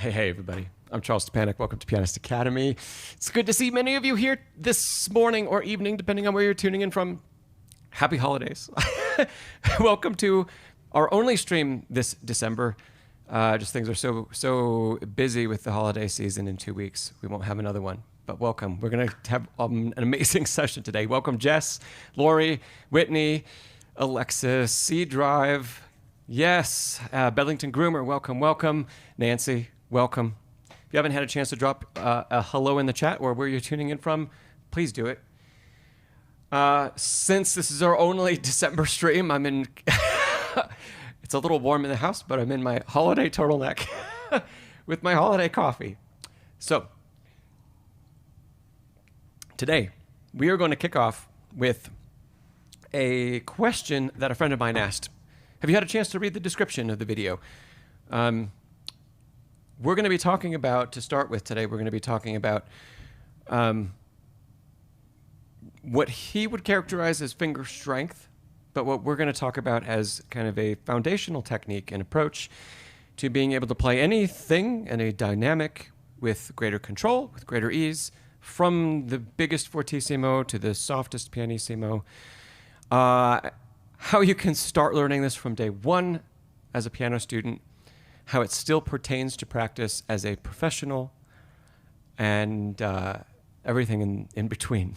Hey, everybody. I'm Szczepanek. Welcome to Pianist Academy. It's good to see many of you here this morning or evening, depending on where you're tuning in from. Happy holidays. Welcome to our only stream this December. Just things are so busy with the holiday season in 2 weeks. We won't have another one, but welcome. We're going to have an amazing session today. Welcome, Jess, Lori, Whitney, Alexis, C Drive. Yes, Bedlington Groomer, welcome. Nancy, welcome. If you haven't had a chance to drop a hello in the chat or where you're tuning in from, please do it. Since this is our only December stream, I'm in... It's a little warm in the house, but I'm in my holiday turtleneck with my holiday coffee. So, today, we are going to kick off with a question that a friend of mine asked. Have you had a chance to read the description of the video? We're going to be talking about, to start with today, we're going to be talking about what he would characterize as finger strength, but what we're going to talk about as kind of a foundational technique and approach to being able to play anything in a dynamic with greater control, with greater ease, from the biggest fortissimo to the softest pianissimo. How you can start learning this from day one as a piano student, how it still pertains to practice as a professional, and everything in between.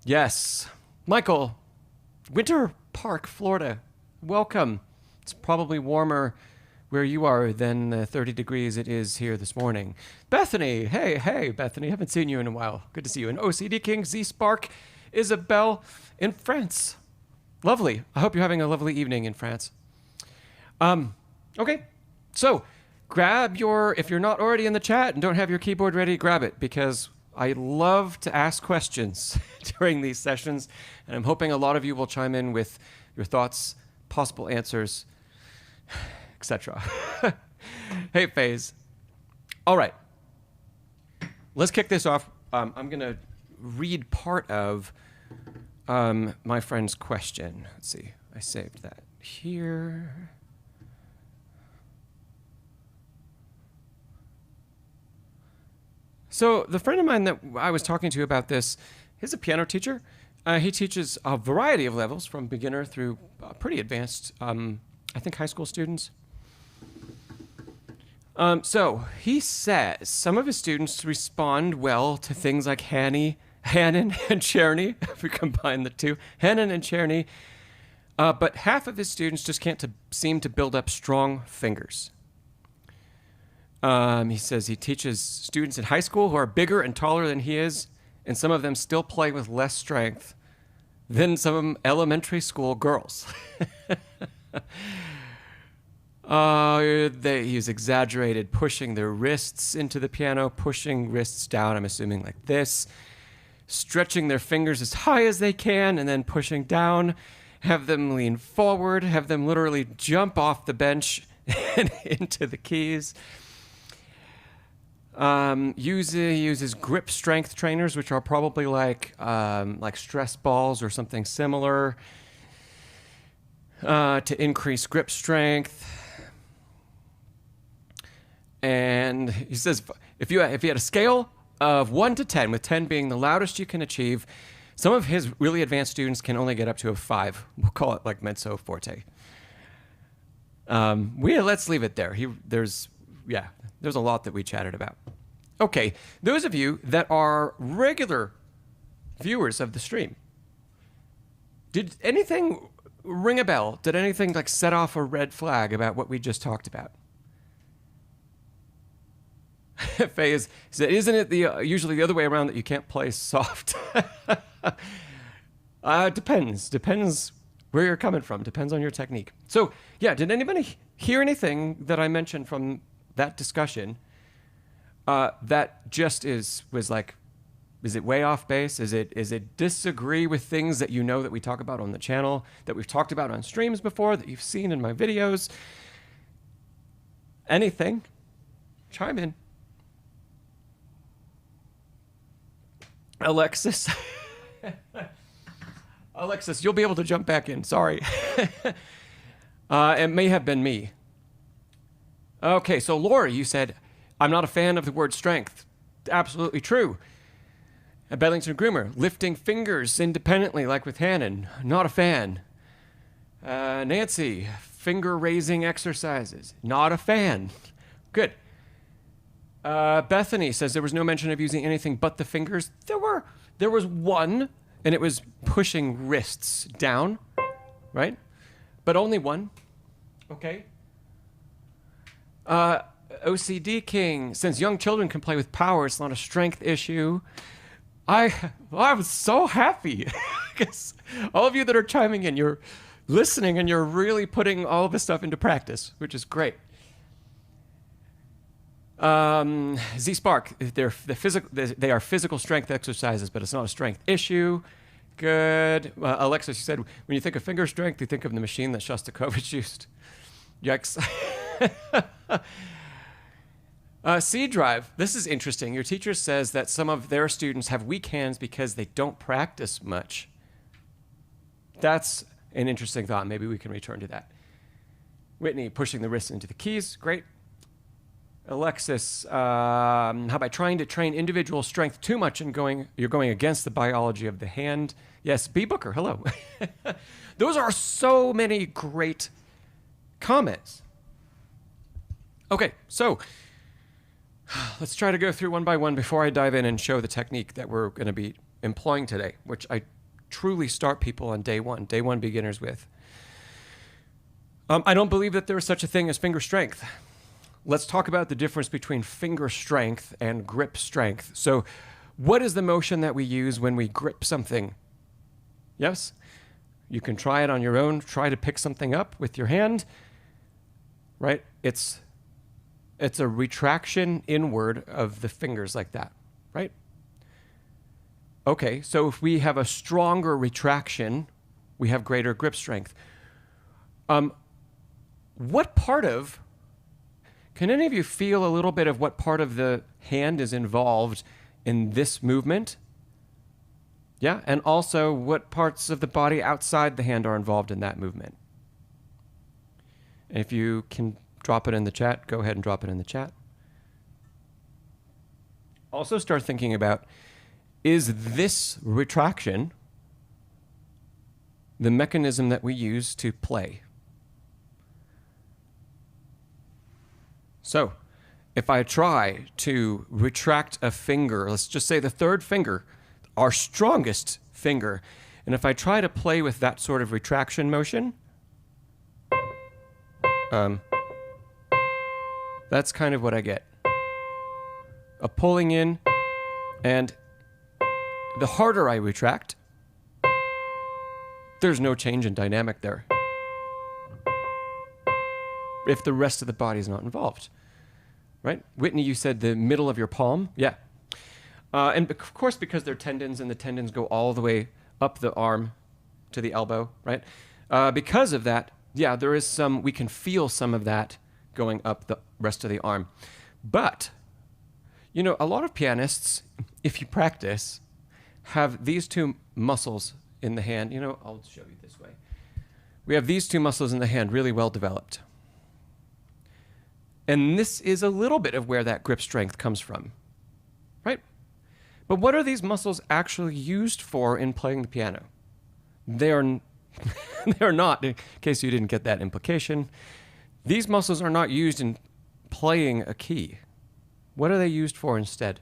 Yes. Michael, Winter Park, Florida, welcome. It's probably warmer where you are than the 30 degrees it is here this morning. Bethany, hey, Bethany, haven't seen you in a while. Good to see you. And OCD King, Z Spark, Isabel in France. Lovely. I hope you're having a lovely evening in France. Okay, so grab your, if you're not already in the chat and don't have your keyboard ready, grab it, because I love to ask questions during these sessions, and I'm hoping a lot of you will chime in with your thoughts, possible answers, etc. Hey, Faze. All right. Let's kick this off. I'm going to read part of my friend's question. Let's see. I saved that here. So the friend of mine that I was talking to about this, he's a piano teacher. He teaches a variety of levels from beginner through pretty advanced, I think, high school students. So he says some of his students respond well to things like Hannon and Czerny, if we combine the two, Hannon and Czerny, but half of his students just can't seem to build up strong fingers. He says he teaches students in high school who are bigger and taller than he is, and some of them still play with less strength than some elementary school girls. They use exaggerated pushing their wrists into the piano, pushing wrists down, I'm assuming like this, stretching their fingers as high as they can, and then pushing down, have them lean forward, have them literally jump off the bench and into the keys. Uses grip strength trainers, which are probably like stress balls or something similar, to increase grip strength. And he says, if you had a scale of 1 to 10, with 10 being the loudest you can achieve, some of his really advanced students can only get up to a 5. We'll call it like mezzo forte. Let's leave it there. There's a lot that we chatted about. Okay, those of you that are regular viewers of the stream, did anything ring a bell? Did anything like set off a red flag about what we just talked about? Faye said, isn't it usually the other way around that you can't play soft? Depends where you're coming from. Depends on your technique. So yeah, did anybody hear anything that I mentioned from that discussion that just was like, is it way off base? Is it disagree with things that you know that we talk about on the channel, that we've talked about on streams before, that you've seen in my videos? Anything? Chime in. Alexis. Alexis, you'll be able to jump back in. Sorry. It may have been me. Okay, so Lori, you said, I'm not a fan of the word strength. Absolutely true. Bedlington Groomer, lifting fingers independently like with Hannon. Not a fan. Nancy, finger raising exercises. Not a fan. Good. Bethany says there was no mention of using anything but the fingers. There was one, and it was pushing wrists down, right? But only one. Okay. OCD King, since young children can play with power, it's not a strength issue. I was so happy because all of you that are chiming in, you're listening and you're really putting all of this stuff into practice, which is great. Z Spark, they are physical strength exercises, but it's not a strength issue. Good. Alexis, you said when you think of finger strength, you think of the machine that Shostakovich used. Yikes. C Drive, this is interesting. Your teacher says that some of their students have weak hands because they don't practice much. That's an interesting thought. Maybe we can return to that. Whitney, pushing the wrists into the keys. Great. Alexis, how about trying to train individual strength too much and you're going against the biology of the hand? Yes, B. Booker, hello. Those are so many great comments. Okay, so let's try to go through one by one before I dive in and show the technique that we're going to be employing today, which I truly start people on day one beginners with. I don't believe that there is such a thing as finger strength. Let's talk about the difference between finger strength and grip strength. So what is the motion that we use when we grip something? Yes? You can try it on your own. Try to pick something up with your hand, right? It's a retraction inward of the fingers like that, right? Okay, so if we have a stronger retraction, we have greater grip strength. Can any of you feel a little bit of what part of the hand is involved in this movement? Yeah, and also what parts of the body outside the hand are involved in that movement? And if you can drop it in the chat, go ahead and drop it in the chat. Also start thinking about, is this retraction the mechanism that we use to play? So, if I try to retract a finger, let's just say the third finger, our strongest finger, and if I try to play with that sort of retraction motion, that's kind of what I get. A pulling in, and the harder I retract, there's no change in dynamic there, if the rest of the body is not involved. Right? Whitney, you said the middle of your palm? Yeah. And of course, because they're tendons, and the tendons go all the way up the arm to the elbow, right? Because of that, yeah, there is we can feel some of that going up the rest of the arm. But, you know, a lot of pianists, if you practice, have these two muscles in the hand. You know, I'll show you this way. We have these two muscles in the hand really well developed. And this is a little bit of where that grip strength comes from, right? But what are these muscles actually used for in playing the piano? They are not, in case you didn't get that implication, these muscles are not used in playing a key. What are they used for instead?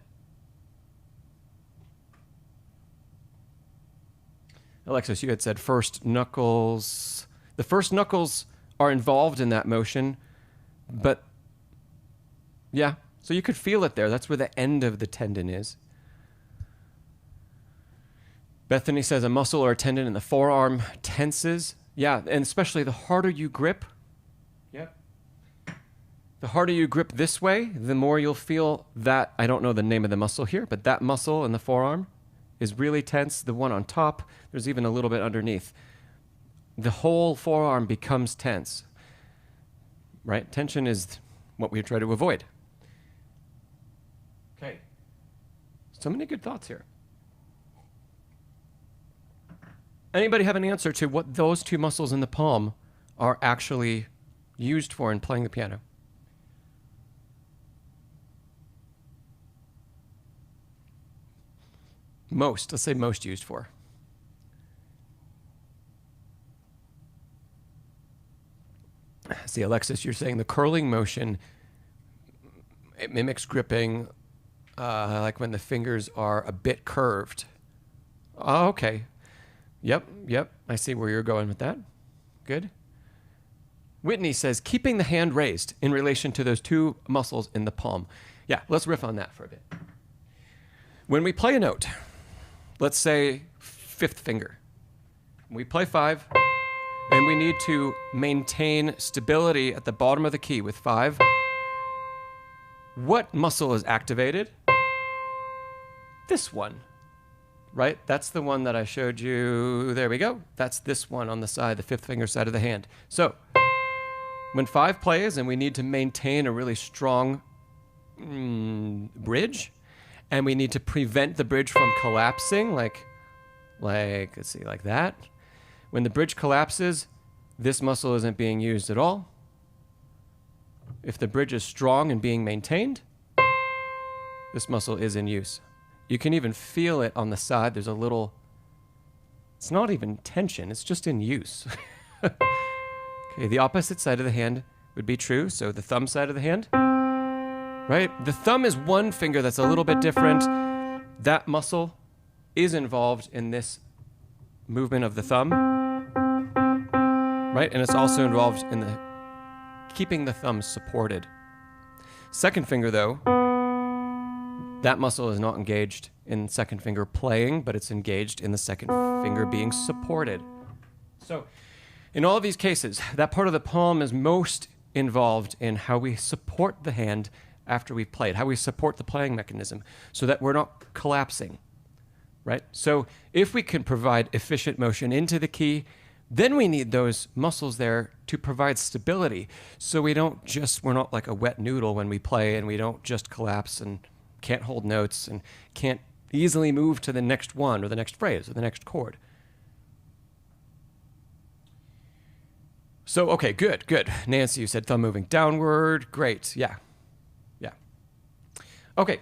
Alexis, you had said first knuckles. The first knuckles are involved in that motion, but yeah, so you could feel it there. That's where the end of the tendon is. Bethany says a muscle or a tendon in the forearm tenses. Yeah, and especially the harder you grip. Yep. The harder you grip this way, the more you'll feel that, I don't know the name of the muscle here, but that muscle in the forearm is really tense. The one on top, there's even a little bit underneath. The whole forearm becomes tense, right? Tension is what we try to avoid. Okay. So many good thoughts here. Anybody have an answer to what those two muscles in the palm are actually used for in playing the piano? Most, let's say most used for. See, Alexis, you're saying the curling motion, it mimics gripping like when the fingers are a bit curved. Oh, okay. Yep. I see where you're going with that. Good. Whitney says, keeping the hand raised in relation to those two muscles in the palm. Yeah, let's riff on that for a bit. When we play a note, let's say fifth finger. We play 5, and we need to maintain stability at the bottom of the key with 5. What muscle is activated? This one, right? That's the one that I showed you. There we go. That's this one on the side, the fifth finger side of the hand. So when 5 plays and we need to maintain a really strong bridge, and we need to prevent the bridge from collapsing, like let's see, like that. When the bridge collapses, this muscle isn't being used at all. If the bridge is strong and being maintained, this muscle is in use. You can even feel it on the side. There's a little, it's not even tension, it's just in use. Okay, the opposite side of the hand would be true. So the thumb side of the hand, right? The thumb is one finger that's a little bit different. That muscle is involved in this movement of the thumb, right? And it's also involved in the keeping the thumb supported. Second finger, though, that muscle is not engaged in second finger playing, but it's engaged in the second finger being supported. So in all of these cases, that part of the palm is most involved in how we support the hand after we've played, how we support the playing mechanism so that we're not collapsing, right? So if we can provide efficient motion into the key, then we need those muscles there to provide stability so we're not like a wet noodle when we play, and we don't just collapse and can't hold notes and can't easily move to the next one or the next phrase or the next chord. So, okay, good. Nancy, you said thumb moving downward. Great, yeah. Okay.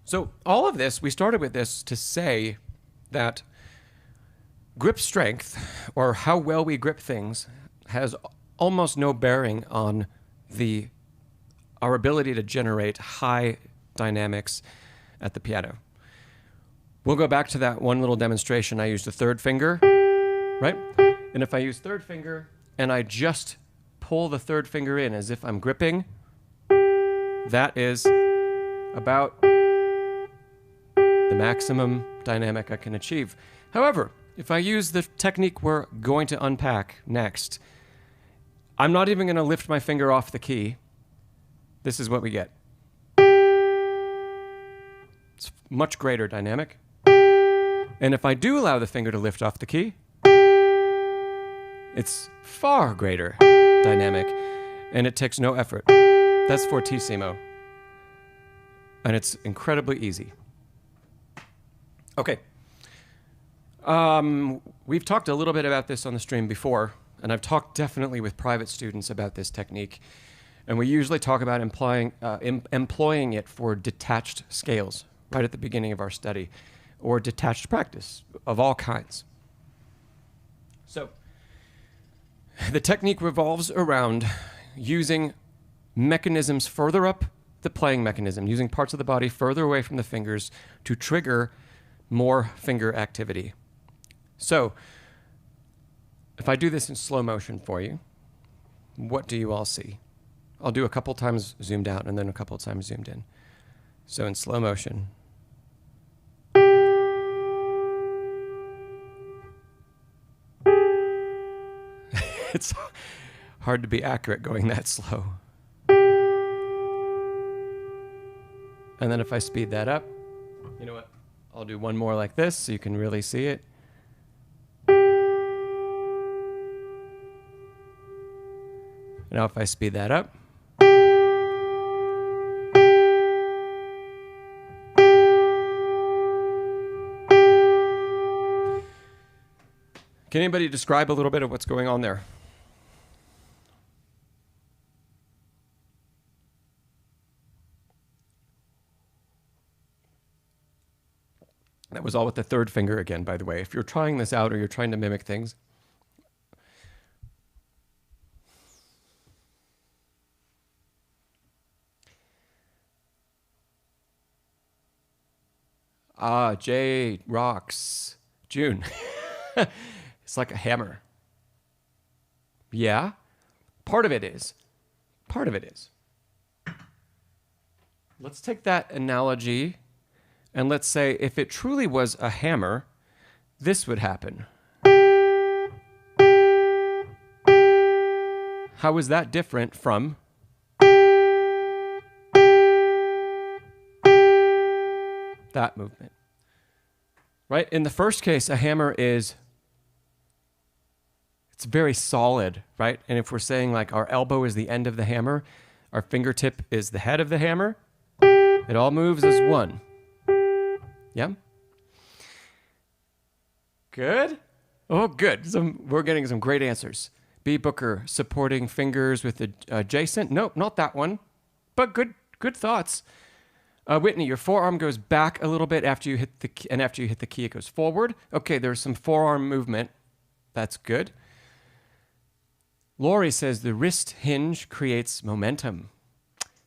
So all of this, we started with this to say that grip strength, or how well we grip things, has almost no bearing on our ability to generate high dynamics at the piano. We'll go back to that one little demonstration. I used the third finger, right? And if I use third finger and I just pull the third finger in as if I'm gripping, that is about the maximum dynamic I can achieve. However, if I use the technique we're going to unpack next, I'm not even going to lift my finger off the key. This is what we get. It's much greater dynamic. And if I do allow the finger to lift off the key, it's far greater dynamic, and it takes no effort. That's fortissimo. And it's incredibly easy. Okay. We've talked a little bit about this on the stream before, and I've talked definitely with private students about this technique. And we usually talk about employing it for detached scales right at the beginning of our study, or detached practice of all kinds. So the technique revolves around using mechanisms further up the playing mechanism, using parts of the body further away from the fingers to trigger more finger activity. So if I do this in slow motion for you, what do you all see? I'll do a couple times zoomed out and then a couple times zoomed in. So in slow motion. It's hard to be accurate going that slow. And then if I speed that up, you know what? I'll do one more like this so you can really see it. Now if I speed that up, Can anybody describe a little bit of what's going on there? That was all with the third finger again, by the way. If you're trying this out or you're trying to mimic things. Jay rocks. June. It's like a hammer. Yeah. Part of it is. Part of it is. Let's take that analogy and let's say if it truly was a hammer, this would happen. How is that different from that movement? Right? In the first case, a hammer is, it's very solid, right? And if we're saying like our elbow is the end of the hammer, our fingertip is the head of the hammer, it all moves as one. Yeah? Good? Oh, good. We're getting some great answers. B. Booker, supporting fingers with adjacent. Nope, not that one. But good thoughts. Whitney, your forearm goes back a little bit after you hit the key, and after you hit the key, it goes forward. Okay, there's some forearm movement. That's good. Lori says the wrist hinge creates momentum.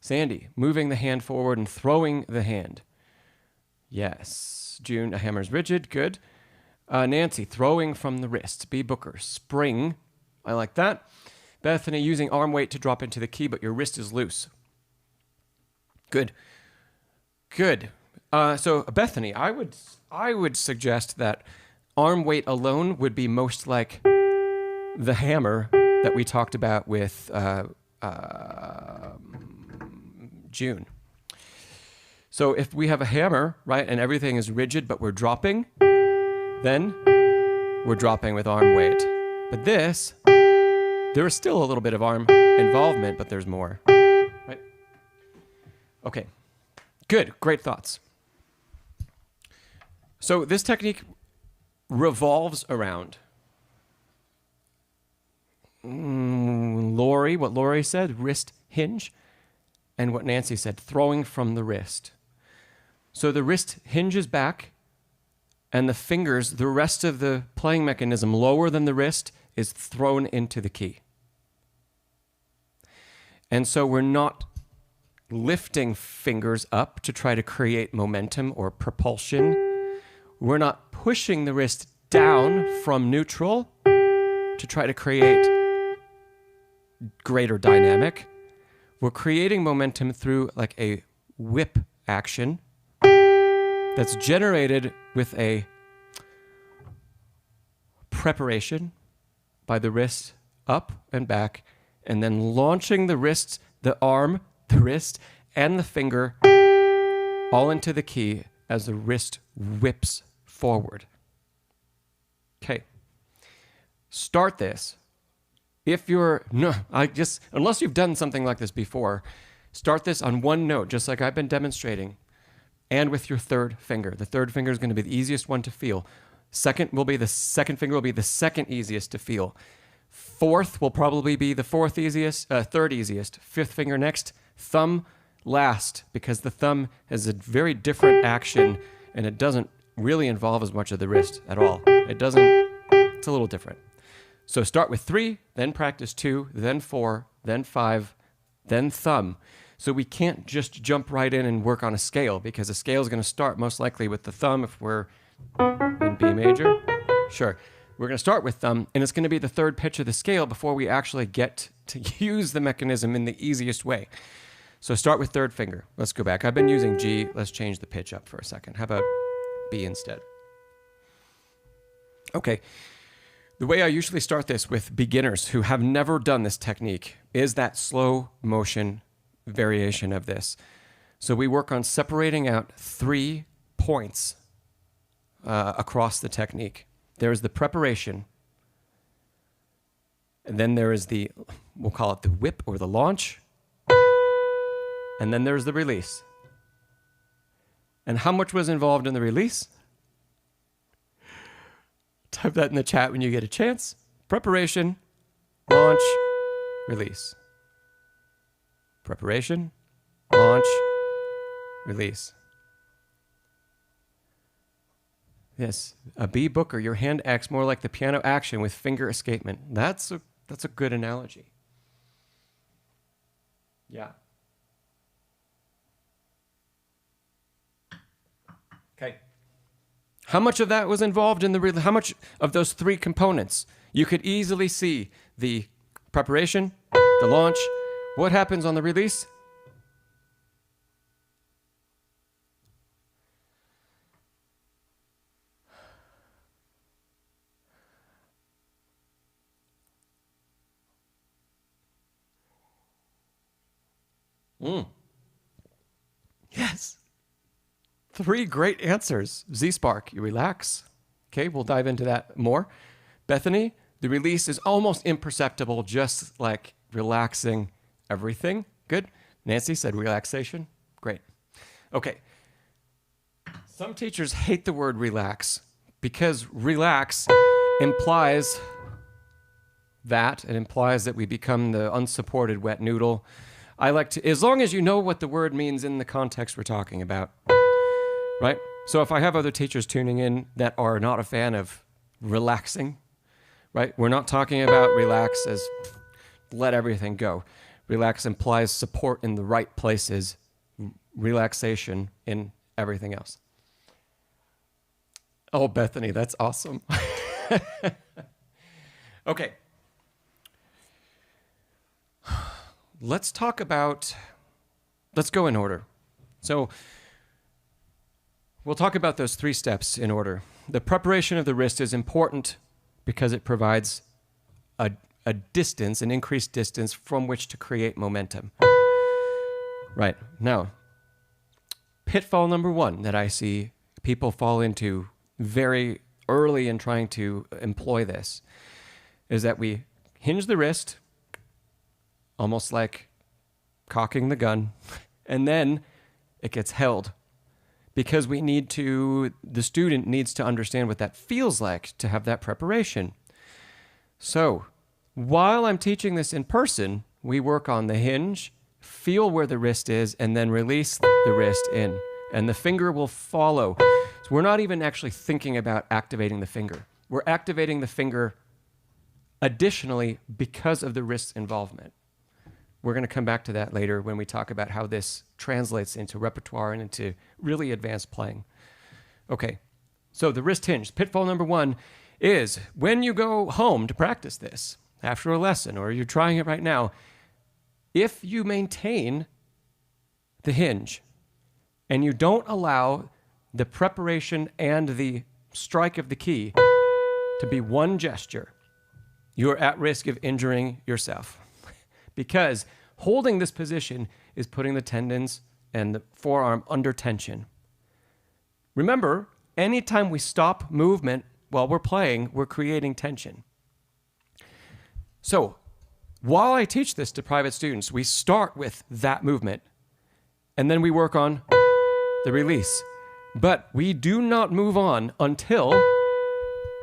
Sandy, moving the hand forward and throwing the hand. Yes. June, a hammer's rigid. Good. Nancy, throwing from the wrist. B. Booker, spring. I like that. Bethany, using arm weight to drop into the key, but your wrist is loose. Good. Good. So Bethany, I would suggest that arm weight alone would be most like the hammer that we talked about with June. So if we have a hammer, right, and everything is rigid, but we're dropping, then we're dropping with arm weight. But this, there is still a little bit of arm involvement, but there's more, right? Okay. Good. Great thoughts. So this technique revolves around Lori, what Lori said, wrist hinge, and what Nancy said, throwing from the wrist. So the wrist hinges back, and the fingers, the rest of the playing mechanism lower than the wrist, is thrown into the key. And so we're not lifting fingers up to try to create momentum or propulsion. We're not pushing the wrist down from neutral to try to create greater dynamic. We're creating momentum through like a whip action that's generated with a preparation by the wrist up and back, and then launching the wrist, the arm, the wrist, and the finger all into the key as the wrist whips forward. Okay. Start this. If you're, unless you've done something like this before, start this on one note, just like I've been demonstrating, and with your third finger. The third finger is going to be the easiest one to feel. Second finger will be the second easiest to feel. Fourth will probably be the third easiest. Fifth finger next. Thumb last, because the thumb has a very different action and it doesn't really involve as much of the wrist at all. It's a little different. So start with 3, then practice 2, then 4, then 5, then thumb. So we can't just jump right in and work on a scale, because a scale is going to start most likely with the thumb if we're in B major. Sure. We're going to start with thumb, and it's going to be the third pitch of the scale before we actually get to use the mechanism in the easiest way. So start with third finger. Let's go back. I've been using G. Let's change the pitch up for a second. How about B instead? Okay. The way I usually start this with beginners who have never done this technique is that slow motion variation of this. So we work on separating out 3 points across the technique. There's the preparation, and then there is we'll call it the whip or the launch, and then there's the release. And how much was involved in the release? Type that in the chat when you get a chance. Preparation, launch, release. Preparation, launch, release. Yes, a B booker, your hand acts more like the piano action with finger escapement. That's a good analogy. Yeah. Okay. How much of that was involved in how much of those three components? You could easily see the preparation, the launch. What happens on the release? Yes. 3 great answers. Z-Spark, you relax. Okay, we'll dive into that more. Bethany, the release is almost imperceptible, just like relaxing everything. Good. Nancy said relaxation. Great. Okay. Some teachers hate the word relax because relax implies that we become the unsupported wet noodle. I like to, as long as you know what the word means in the context we're talking about, right? So if I have other teachers tuning in that are not a fan of relaxing, right? We're not talking about relax as let everything go. Relax implies support in the right places, relaxation in everything else. Oh, Bethany, that's awesome. Okay. Let's go in order. So we'll talk about those 3 steps in order. The preparation of the wrist is important because it provides a distance, an increased distance from which to create momentum. Right. Now, pitfall number 1 that I see people fall into very early in trying to employ this is that we hinge the wrist, almost like cocking the gun, and then it gets held because the student needs to understand what that feels like to have that preparation. So while I'm teaching this in person, we work on the hinge, feel where the wrist is, and then release the wrist in, and the finger will follow. So we're not even actually thinking about activating the finger. We're activating the finger additionally because of the wrist's involvement. We're going to come back to that later when we talk about how this translates into repertoire and into really advanced playing. Okay, so the wrist hinge. Pitfall number 1 is when you go home to practice this after a lesson, or you're trying it right now, if you maintain the hinge and you don't allow the preparation and the strike of the key to be one gesture, you're at risk of injuring yourself. Because holding this position is putting the tendons and the forearm under tension. Remember, anytime we stop movement while we're playing, we're creating tension. So, while I teach this to private students, we start with that movement, and then we work on the release. But we do not move on until,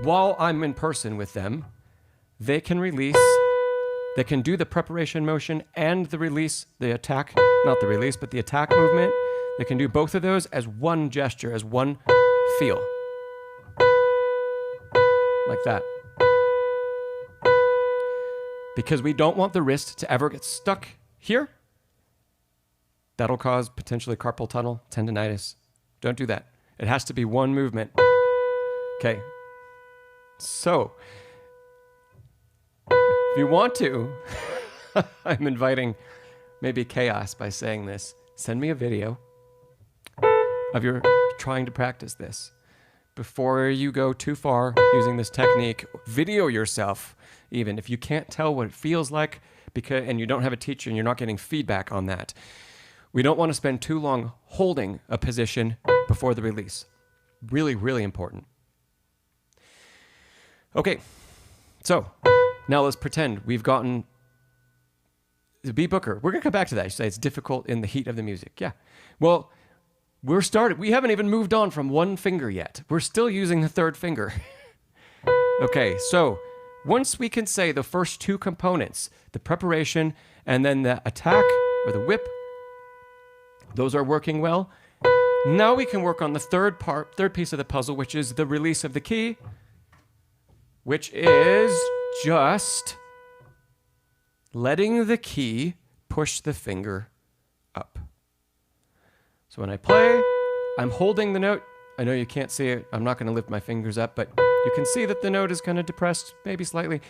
while I'm in person with them, they can release. They can do the preparation motion and the release, the attack, not the release, but the attack movement. They can do both of those as one gesture, as one feel. Like that. Because we don't want the wrist to ever get stuck here. That'll cause potentially carpal tunnel, tendonitis. Don't do that. It has to be one movement. Okay. So, if you want to, I'm inviting maybe chaos by saying this. Send me a video of your trying to practice this. Before you go too far using this technique, video yourself even if you can't tell what it feels like and you don't have a teacher and you're not getting feedback on that. We don't want to spend too long holding a position before the release. Really, really important. Okay, so now let's pretend we've gotten the B Booker. We're going to come back to that. You say it's difficult in the heat of the music. Yeah. Well, we haven't even moved on from one finger yet. We're still using the third finger. Okay, so once we can say the first two components, the preparation and then the attack or the whip, those are working well. Now we can work on the third piece of the puzzle, which is the release of the key, which is just letting the key push the finger up. So when I play, I'm holding the note. I know you can't see it. I'm not going to lift my fingers up, but you can see that the note is kind of depressed, maybe slightly.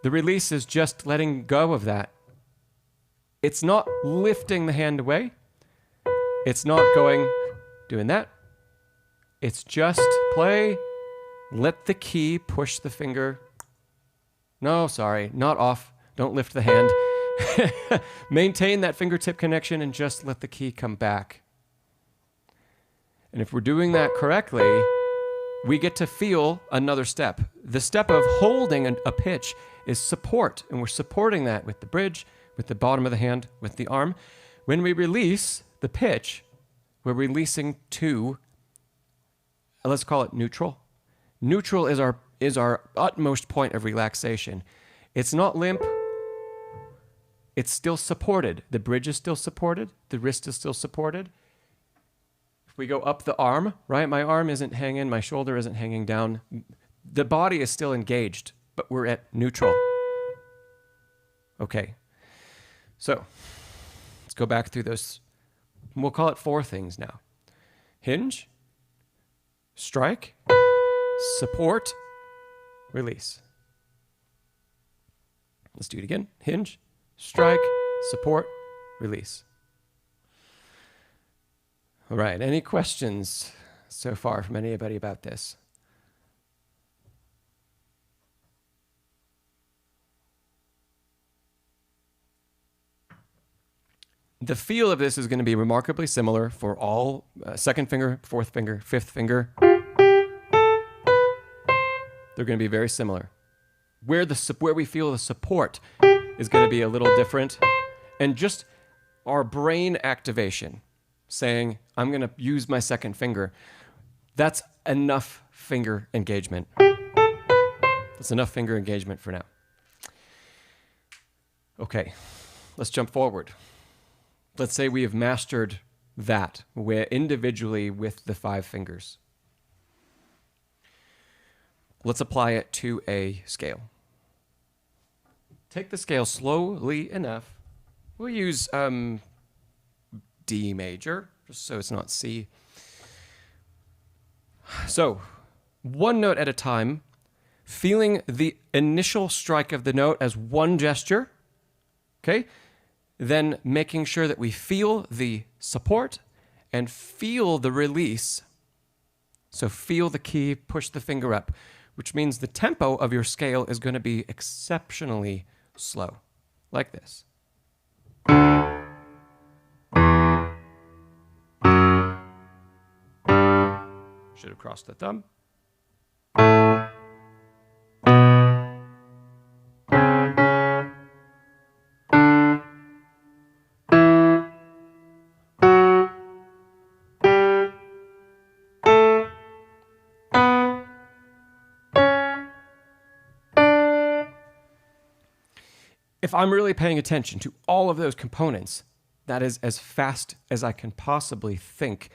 The release is just letting go of that. It's not lifting the hand away. It's not doing that. It's just play, let the key push the finger. No, sorry, not off. Don't lift the hand. Maintain that fingertip connection and just let the key come back. And if we're doing that correctly, we get to feel another step. The step of holding a pitch is support, and we're supporting that with the bridge, with the bottom of the hand, with the arm. When we release the pitch, we're releasing to, let's call it neutral. Neutral is our utmost point of relaxation. It's not limp. It's still supported. The bridge is still supported. The wrist is still supported. If we go up the arm, right? My arm isn't hanging. My shoulder isn't hanging down. The body is still engaged, but we're at neutral. Okay. So let's go back through those. We'll call it 4 things now. Hinge, strike, support, release. Let's do it again. Hinge, strike, support, release. All right. Any questions so far from anybody about this? The feel of this is going to be remarkably similar for all second finger, fourth finger, fifth finger. They're going to be very similar. Where we feel the support is going to be a little different. And just our brain activation, saying, I'm going to use my second finger, that's enough finger engagement. That's enough finger engagement for now. Okay, let's jump forward. Let's say we have mastered that individually with the 5 fingers. Let's apply it to a scale. Take the scale slowly enough. We'll use D major, just so it's not C. So, one note at a time, feeling the initial strike of the note as one gesture, okay? Then making sure that we feel the support and feel the release. So feel the key, push the finger up, which means the tempo of your scale is going to be exceptionally slow, like this. Should have crossed the thumb. If I'm really paying attention to all of those components, that is as fast as I can possibly think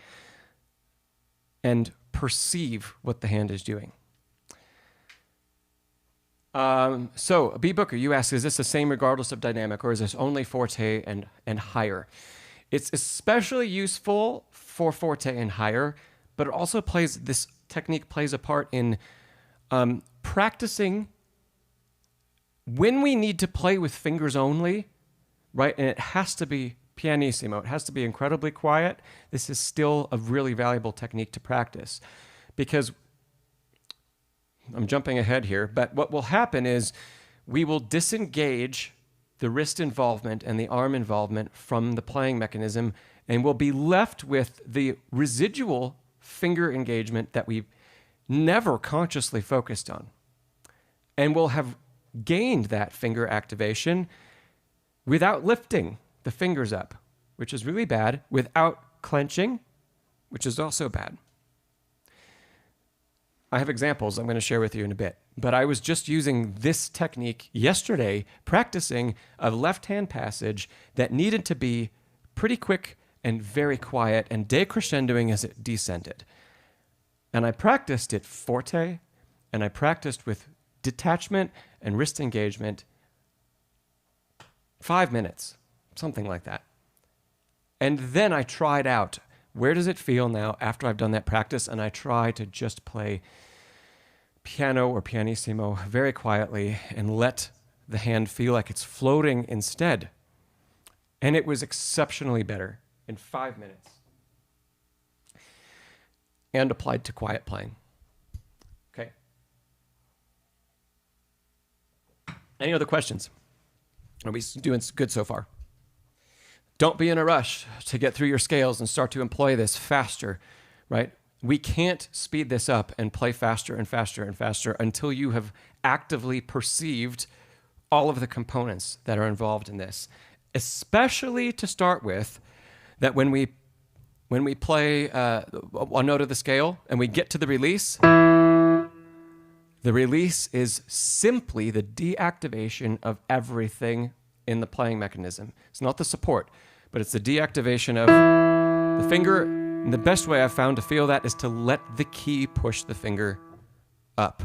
and perceive what the hand is doing. So, B. Booker, you ask, is this the same regardless of dynamic, or is this only forte and higher? It's especially useful for forte and higher, but it also this technique plays a part in practicing when we need to play with fingers only, right? And it has to be pianissimo. It has to be incredibly quiet. This is still a really valuable technique to practice, because I'm jumping ahead here, but what will happen is we will disengage the wrist involvement and the arm involvement from the playing mechanism, and we'll be left with the residual finger engagement that we've never consciously focused on. And we'll have gained that finger activation without lifting the fingers up, which is really bad, without clenching, which is also bad. I have examples I'm going to share with you in a bit. But I was just using this technique yesterday, practicing a left-hand passage that needed to be pretty quick and very quiet and decrescendoing as it descended. And I practiced it forte, and I practiced with detachment and wrist engagement 5 minutes, something like that. And then I tried out, where does it feel now after I've done that practice? And I try to just play piano or pianissimo very quietly and let the hand feel like it's floating instead. And it was exceptionally better in 5 minutes. And applied to quiet playing. Okay. Any other questions? Are we doing good so far? Don't be in a rush to get through your scales and start to employ this faster, right? We can't speed this up and play faster and faster and faster until you have actively perceived all of the components that are involved in this. Especially to start with, that when we play a note of the scale and we get to the release is simply the deactivation of everything in the playing mechanism. It's not the support, but it's the deactivation of the finger. And the best way I've found to feel that is to let the key push the finger up.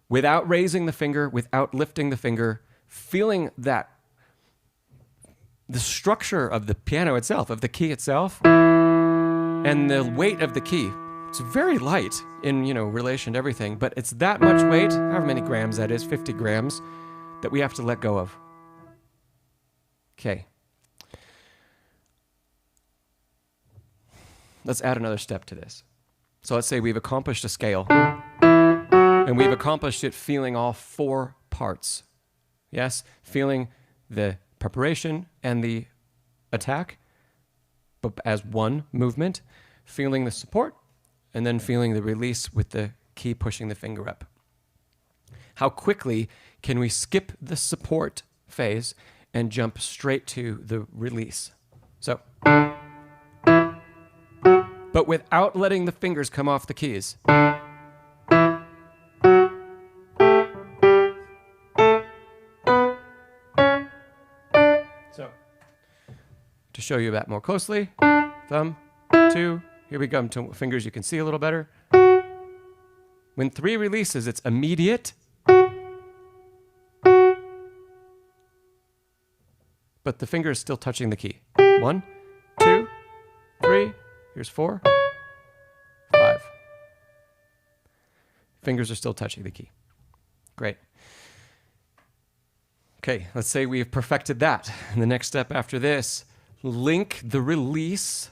Without raising the finger, without lifting the finger, feeling that the structure of the piano itself, of the key itself, and the weight of the key. It's very light in, relation to everything, but it's that much weight, however many grams that is, 50 grams, that we have to let go of. Okay. Let's add another step to this. So let's say we've accomplished a scale, and we've accomplished it feeling all 4 parts. Yes? Feeling the preparation and the attack, but as one movement, feeling the support, and then feeling the release with the key pushing the finger up. How quickly can we skip the support phase and jump straight to the release? So, but without letting the fingers come off the keys. So, to show you that more closely, thumb, 2, here we come to fingers you can see a little better. When 3 releases, it's immediate, but the finger is still touching the key. 1, 2, 3, here's 4, 5. Fingers are still touching the key. Great. Okay, let's say we've perfected that. And the next step after this, link the release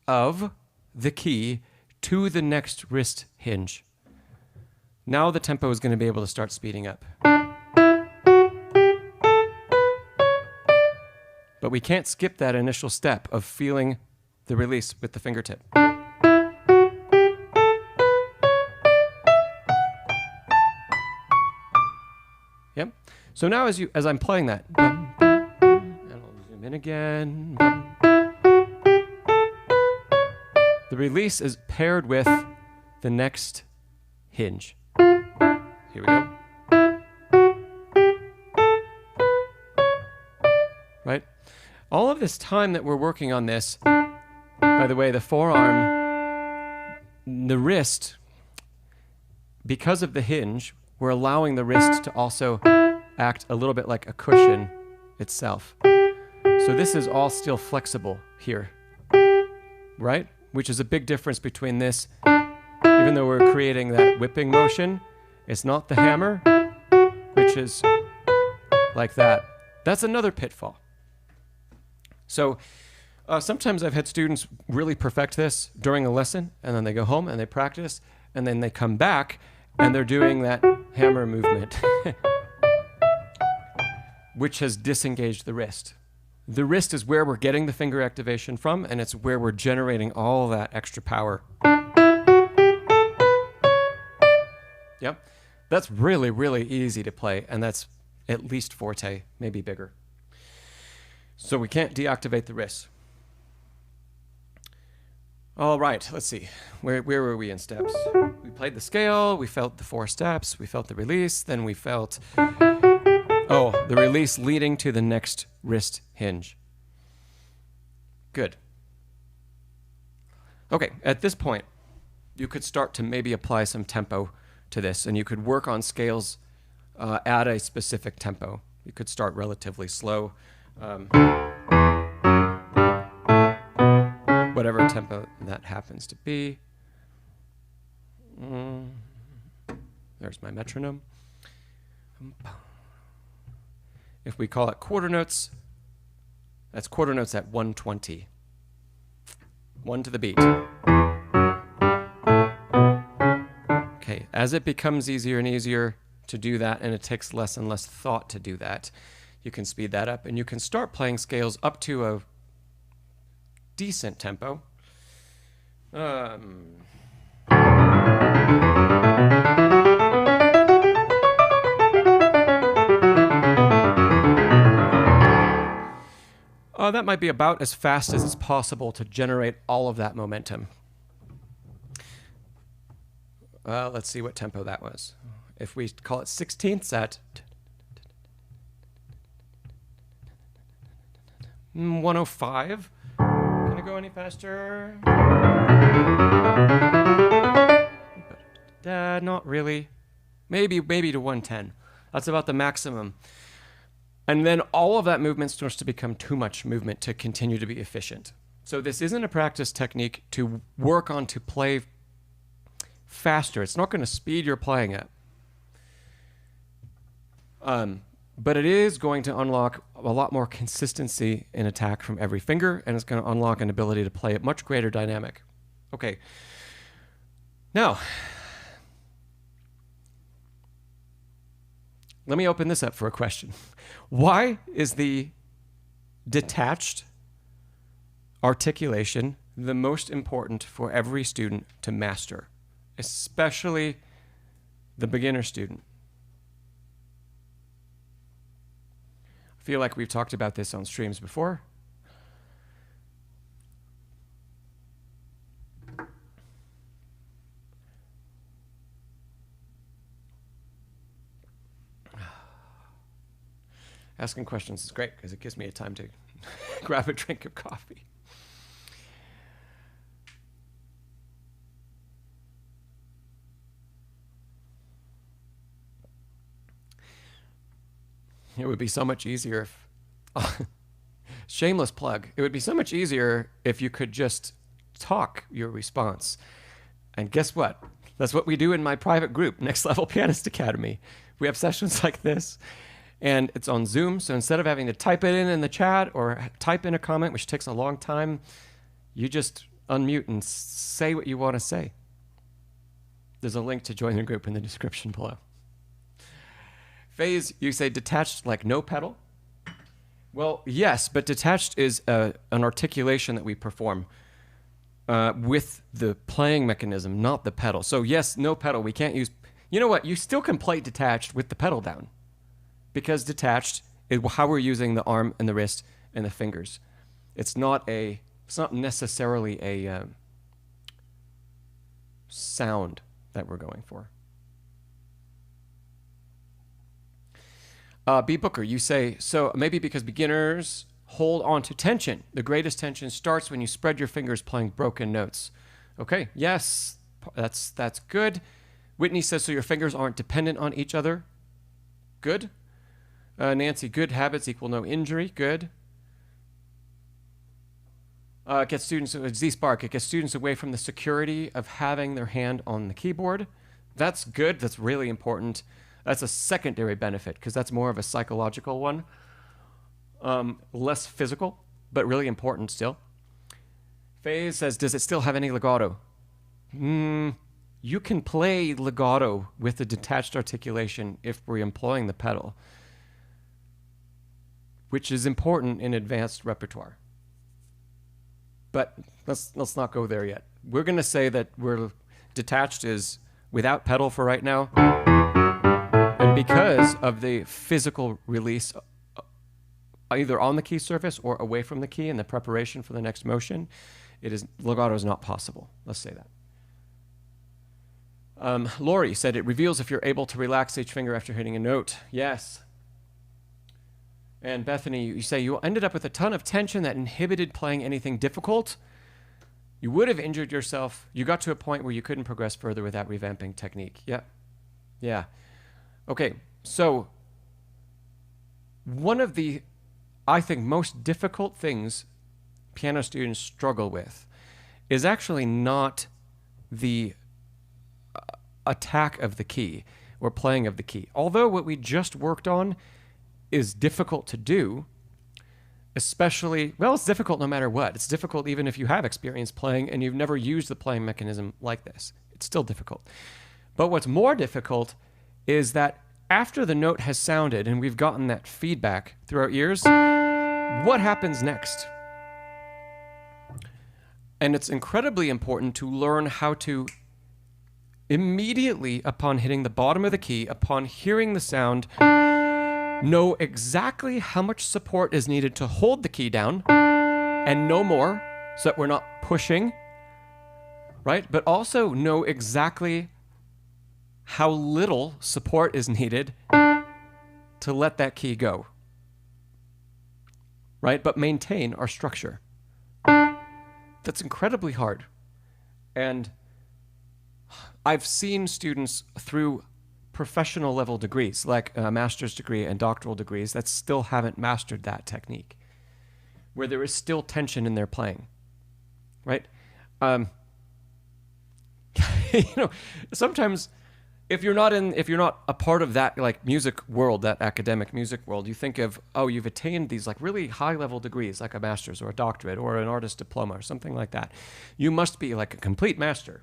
of the key to the next wrist hinge. Now the tempo is going to be able to start speeding up. But we can't skip that initial step of feeling the release with the fingertip. Yep. So now as I'm playing that, and I'll zoom in again. The release is paired with the next hinge. Here we go. Right? All of this time that we're working on this, by the way, the forearm, the wrist, because of the hinge, we're allowing the wrist to also act a little bit like a cushion itself. So this is all still flexible here, right? Which is a big difference between this, even though we're creating that whipping motion, it's not the hammer, which is like that. That's another pitfall. So sometimes I've had students really perfect this during a lesson, and then they go home and they practice, and then they come back and they're doing that hammer movement, which has disengaged the wrist. The wrist is where we're getting the finger activation from, and it's where we're generating all that extra power. Yep. That's really, really easy to play, and that's at least forte, maybe bigger. So we can't deactivate the wrist. All right, let's see. Where were we in steps? We played the scale, we felt the 4 steps, we felt the release, then we felt, the release leading to the next wrist hinge. Good. Okay, at this point, you could start to maybe apply some tempo to this, and you could work on scales at a specific tempo. You could start relatively slow. Whatever tempo that happens to be. There's my metronome. If we call it quarter notes, that's quarter notes at 120. 1 to the beat. Okay, as it becomes easier and easier to do that, and it takes less and less thought to do that, you can speed that up, and you can start playing scales up to a decent tempo. That might be about as fast as it's possible to generate all of that momentum. Let's see what tempo that was. If we call it 16ths at 105, can it go any faster? Not really. Maybe to 110. That's about the maximum. And then all of that movement starts to become too much movement to continue to be efficient. So this isn't a practice technique to work on to play faster. It's not going to speed your playing up. But it is going to unlock a lot more consistency in attack from every finger, and it's going to unlock an ability to play at much greater dynamic. Okay. Now, let me open this up for a question. Why is the detached articulation the most important for every student to master, especially the beginner student? I feel like we've talked about this on streams before. Asking questions is great because it gives me a time to grab a drink of coffee. It would be so much easier if, shameless plug, it would be so much easier if you could just talk your response. And guess what? That's what we do in my private group, Next Level Pianist Academy. We have sessions like this. And it's on Zoom, so instead of having to type it in the chat or type in a comment, which takes a long time, you just unmute and say what you want to say. There's a link to join the group in the description below. Phase, you say detached like no pedal? Well, yes, but detached is an articulation that we perform with the playing mechanism, not the pedal. So yes, no pedal. We can't use... You know what? You still can play detached with the pedal down. Because detached is how we're using the arm and the wrist and the fingers. It's not necessarily a sound that we're going for. B. Booker, you say, so maybe because beginners hold on to tension. The greatest tension starts when you spread your fingers playing broken notes. Okay, yes, that's good. Whitney says, so your fingers aren't dependent on each other. Good. Nancy, good habits equal no injury. Good. Get students, Z-Spark, it gets students away from the security of having their hand on the keyboard. That's good. That's really important. That's a secondary benefit because that's more of a psychological one. Less physical, but really important still. Faye says, does it still have any legato? You can play legato with the detached articulation if we're employing the pedal, which is important in advanced repertoire. But let's not go there yet. We're going to say that we're detached is without pedal for right now. And because of the physical release, either on the key surface or away from the key in the preparation for the next motion, legato is not possible. Let's say that. Lori said it reveals if you're able to relax each finger after hitting a note. Yes. And Bethany, you say you ended up with a ton of tension that inhibited playing anything difficult. You would have injured yourself. You got to a point where you couldn't progress further without revamping technique. Yeah. Yeah. Okay. So one of the, I think, most difficult things piano students struggle with is actually not the attack of the key or playing of the key. Although what we just worked on is difficult to do, especially, well, it's difficult no matter what. It's difficult even if you have experience playing and you've never used the playing mechanism like this. It's still difficult. But what's more difficult is that after the note has sounded and we've gotten that feedback through our ears, what happens next? And it's incredibly important to learn how to immediately upon hitting the bottom of the key, upon hearing the sound, know exactly how much support is needed to hold the key down and no more, so that we're not pushing, right? But also know exactly how little support is needed to let that key go, right? But maintain our structure. That's incredibly hard. And I've seen students through professional level degrees, like a master's degree and doctoral degrees, that still haven't mastered that technique, where there is still tension in their playing, right? Sometimes if you're not a part of that like music world, that academic music world, you think of, oh, you've attained these like really high level degrees, like a master's or a doctorate or an artist diploma or something like that. You must be like a complete master.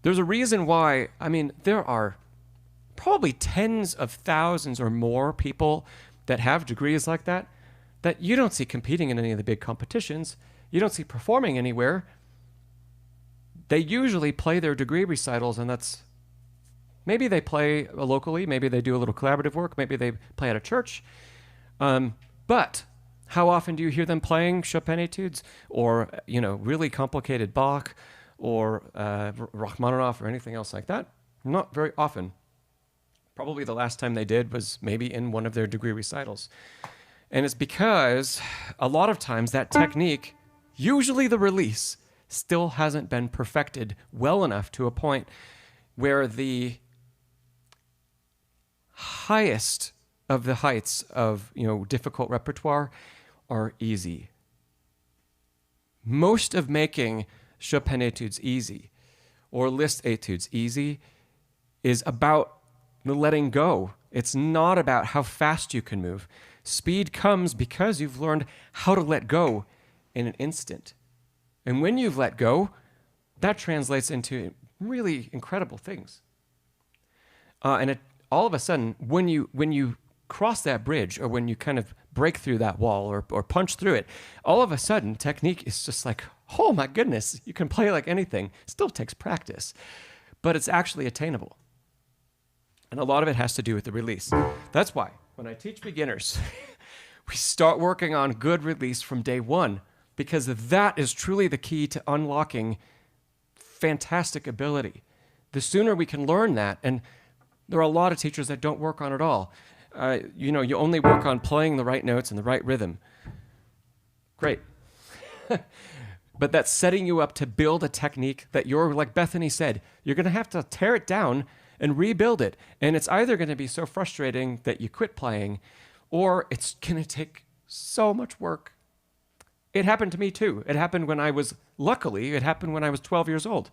There's a reason why, there are probably tens of thousands or more people that have degrees like that you don't see competing in any of the big competitions. You don't see performing anywhere. They usually play their degree recitals, and that's, maybe they play locally, maybe they do a little collaborative work, maybe they play at a church. But how often do you hear them playing Chopin etudes or, really complicated Bach or Rachmaninoff or anything else like that? Not very often. Probably the last time they did was maybe in one of their degree recitals. And it's because a lot of times that technique, usually the release, still hasn't been perfected well enough to a point where the highest of the heights of, difficult repertoire are easy. Most of making Chopin etudes easy or Liszt etudes easy is about letting go. It's not about how fast you can move. Speed comes because you've learned how to let go in an instant. And when you've let go, that translates into really incredible things. All of a sudden, when you cross that bridge or when you kind of break through that wall or punch through it, all of a sudden, technique is just like, oh my goodness, you can play like anything. Still takes practice, but it's actually attainable. And a lot of it has to do with the release. That's why when I teach beginners, we start working on good release from day one, because that is truly the key to unlocking fantastic ability. The sooner we can learn that, and there are a lot of teachers that don't work on it all. You only work on playing the right notes and the right rhythm. Great. But that's setting you up to build a technique that you're, like Bethany said, you're going to have to tear it down and rebuild it. And it's either going to be so frustrating that you quit playing, or it's going to take so much work. It happened to me too. It happened when I was 12 years old,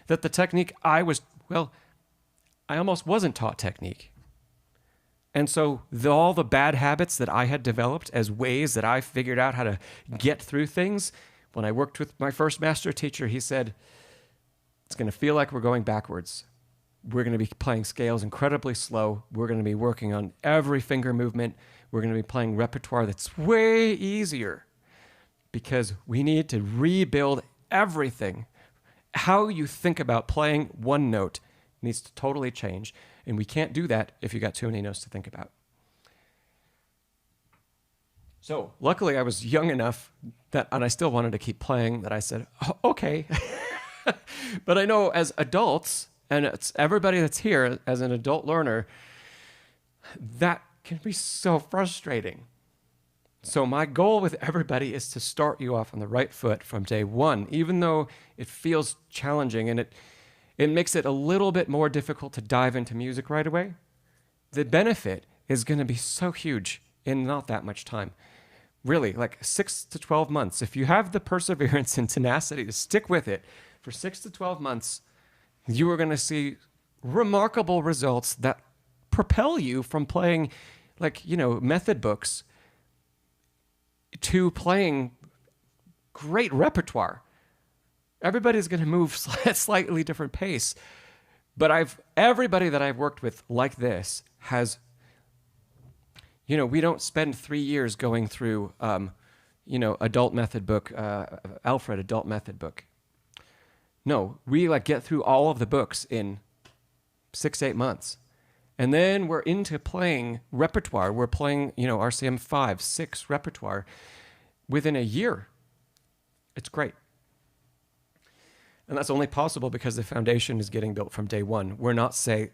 that the technique I almost wasn't taught technique. And so all the bad habits that I had developed as ways that I figured out how to get through things, when I worked with my first master teacher, he said, it's going to feel like we're going backwards. We're going to be playing scales incredibly slow. We're going to be working on every finger movement. We're going to be playing repertoire that's way easier, because we need to rebuild everything. How you think about playing one note needs to totally change, and we can't do that if you got too many notes to think about. So luckily I was young enough and I still wanted to keep playing, that I said, oh, okay. But I know as adults, and it's everybody that's here as an adult learner, that can be so frustrating. So my goal with everybody is to start you off on the right foot from day one, even though it feels challenging and it makes it a little bit more difficult to dive into music right away. The benefit is going to be so huge in not that much time. Really, like 6 to 12 months. If you have the perseverance and tenacity to stick with it for 6 to 12 months, you are going to see remarkable results that propel you from playing method books to playing great repertoire. Everybody's going to move at slightly different pace. But everybody that I've worked with like this has, we don't spend 3 years going through, adult method book, Alfred adult method book. No, we get through all of the books in 6-8 months. And then we're into playing repertoire. We're playing, RCM 5, 6 repertoire within a year. It's great. And that's only possible because the foundation is getting built from day one. We're not saying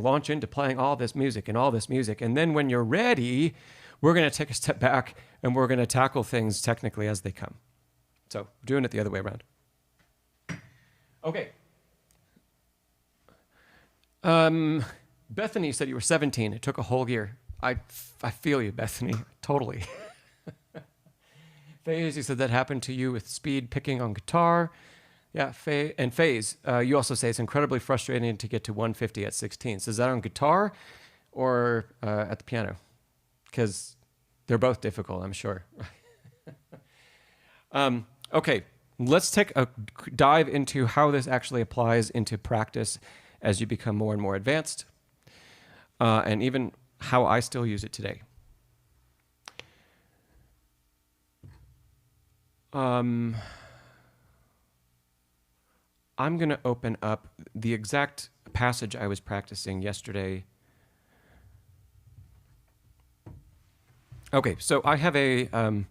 launch into playing all this music. And then when you're ready, we're going to take a step back and we're going to tackle things technically as they come. So doing it the other way around. Okay. Bethany said you were 17. It took a whole year. I feel you, Bethany. Totally. Faze, you said that happened to you with speed picking on guitar. Yeah, and Faze, you also say it's incredibly frustrating to get to 150 at 16. So is that on guitar or at the piano? Because they're both difficult, I'm sure. Okay, let's take a dive into how this actually applies into practice as you become more and more advanced, and even how I still use it today. I'm going to open up the exact passage I was practicing yesterday. Okay, so I have a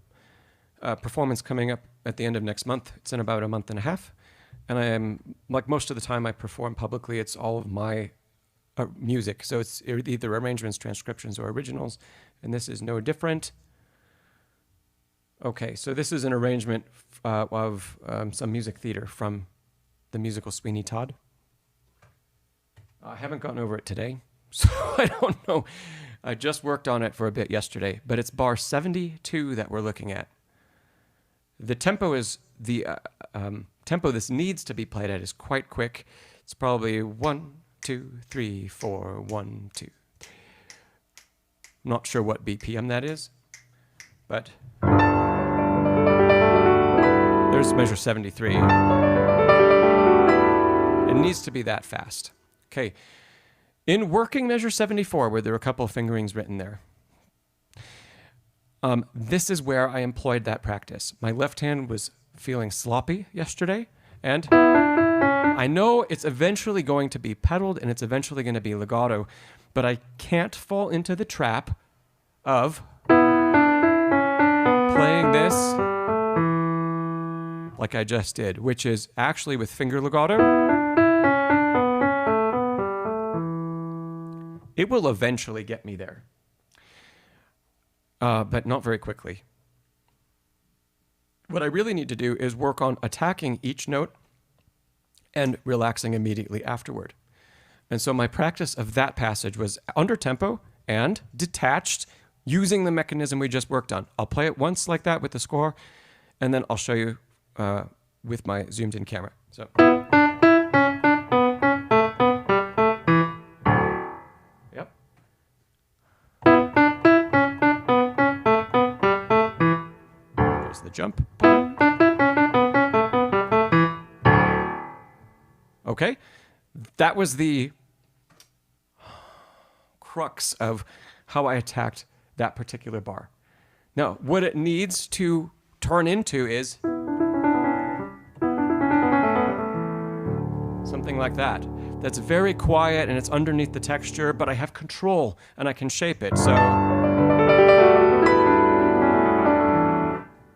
performance coming up at the end of next month. It's in about a month and a half. And I am, like most of the time I perform publicly, it's all of my music. So it's either arrangements, transcriptions, or originals. And this is no different. Okay, so this is an arrangement of some music theater from the musical Sweeney Todd. I haven't gone over it today, so I don't know. I just worked on it for a bit yesterday, but it's bar 72 that we're looking at. The tempo is the tempo this needs to be played at is quite quick. It's probably 1, 2, 3, 4, 1, 2, 3. I'm not sure what BPM that is, but there's measure 73. It needs to be that fast. Okay. In working measure 74, where there are a couple of fingerings written there, this is where I employed that practice. My left hand was feeling sloppy yesterday, and I know it's eventually going to be pedaled and it's eventually going to be legato, but I can't fall into the trap of playing this like I just did, which is actually with finger legato. It will eventually get me there, but not very quickly. What I really need to do is work on attacking each note and relaxing immediately afterward. And so my practice of that passage was under tempo and detached, using the mechanism we just worked on. I'll play it once like that with the score, and then I'll show you with my zoomed in camera. So. Yep. There's the jump. Okay, that was the crux of how I attacked that particular bar. Now, what it needs to turn into is something like that. That's very quiet and it's underneath the texture, but I have control and I can shape it. So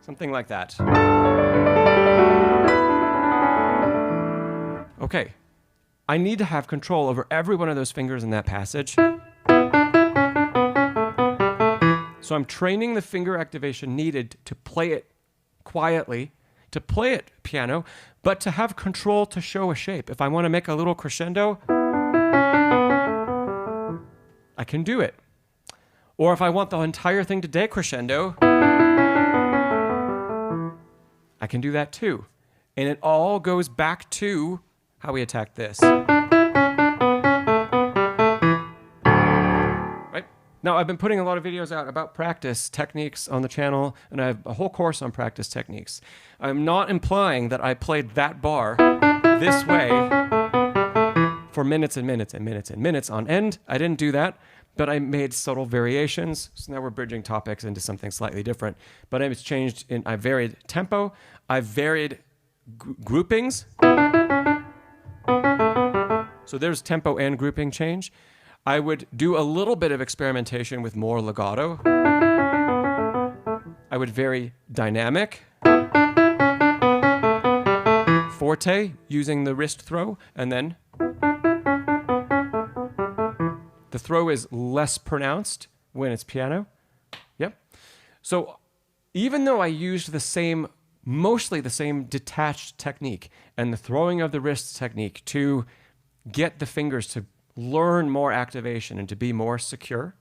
Something like that. Okay. I need to have control over every one of those fingers in that passage. So I'm training the finger activation needed to play it quietly, to play it piano, but to have control to show a shape. If I want to make a little crescendo, I can do it. Or if I want the entire thing to decrescendo, I can do that too. And it all goes back to how we attack this. Now, I've been putting a lot of videos out about practice techniques on the channel, and I have a whole course on practice techniques. I'm not implying that I played that bar this way for minutes and minutes and minutes and minutes on end. I didn't do that, but I made subtle variations. So now we're bridging topics into something slightly different. But I varied tempo. I varied groupings. So there's tempo and grouping change. I would do a little bit of experimentation with more legato. I would vary dynamic, forte, using the wrist throw, and then the throw is less pronounced when it's piano. Yep. So even though I used mostly the same detached technique and the throwing of the wrists technique to get the fingers to learn more activation and to be more secure,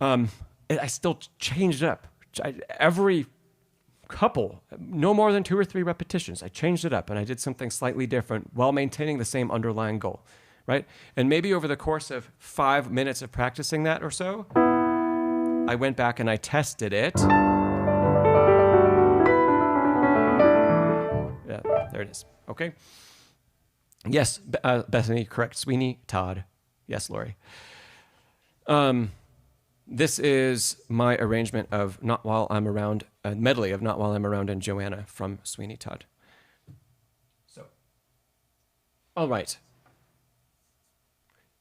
I still changed it up. Every couple, no more than 2 or 3 repetitions, I changed it up and I did something slightly different while maintaining the same underlying goal, right? And maybe over the course of 5 minutes of practicing that or so, I went back and I tested it. Yeah, there it is. Okay. Yes, Bethany, correct. Sweeney Todd. Yes, Lori. This is my arrangement of Not While I'm Around, a medley of Not While I'm Around and Joanna from Sweeney Todd. So, all right.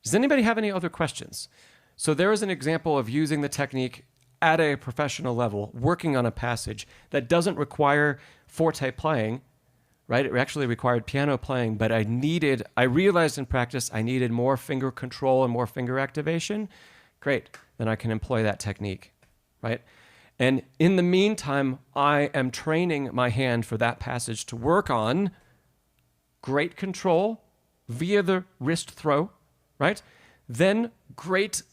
Does anybody have any other questions? So there is an example of using the technique at a professional level, working on a passage that doesn't require forte playing, right? It actually required piano playing, but I realized in practice I needed more finger control and more finger activation. Great, then I can employ that technique, right? And in the meantime, I am training my hand for that passage to work on great control via the wrist throw, right? Then great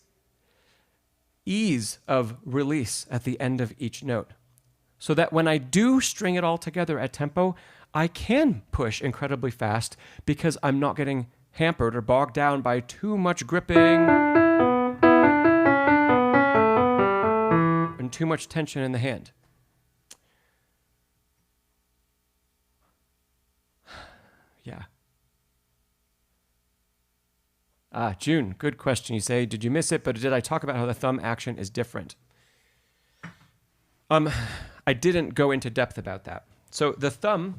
ease of release at the end of each note. So that when I do string it all together at tempo, I can push incredibly fast because I'm not getting hampered or bogged down by too much gripping and too much tension in the hand. Yeah. June, good question. You say, did you miss it? But did I talk about how the thumb action is different? I didn't go into depth about that. So the thumb,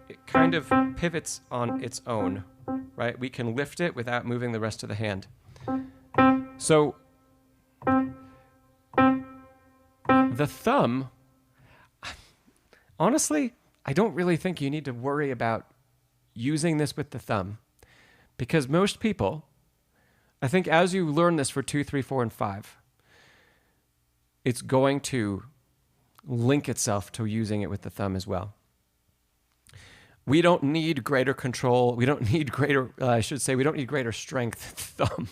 it kind of pivots on its own, right? We can lift it without moving the rest of the hand. So the thumb, honestly, I don't really think you need to worry about using this with the thumb, because most people, I think as you learn this for 2, 3, 4, and 5, it's going to link itself to using it with the thumb as well. We don't need greater control. We don't need greater, we don't need greater strength. Thumb.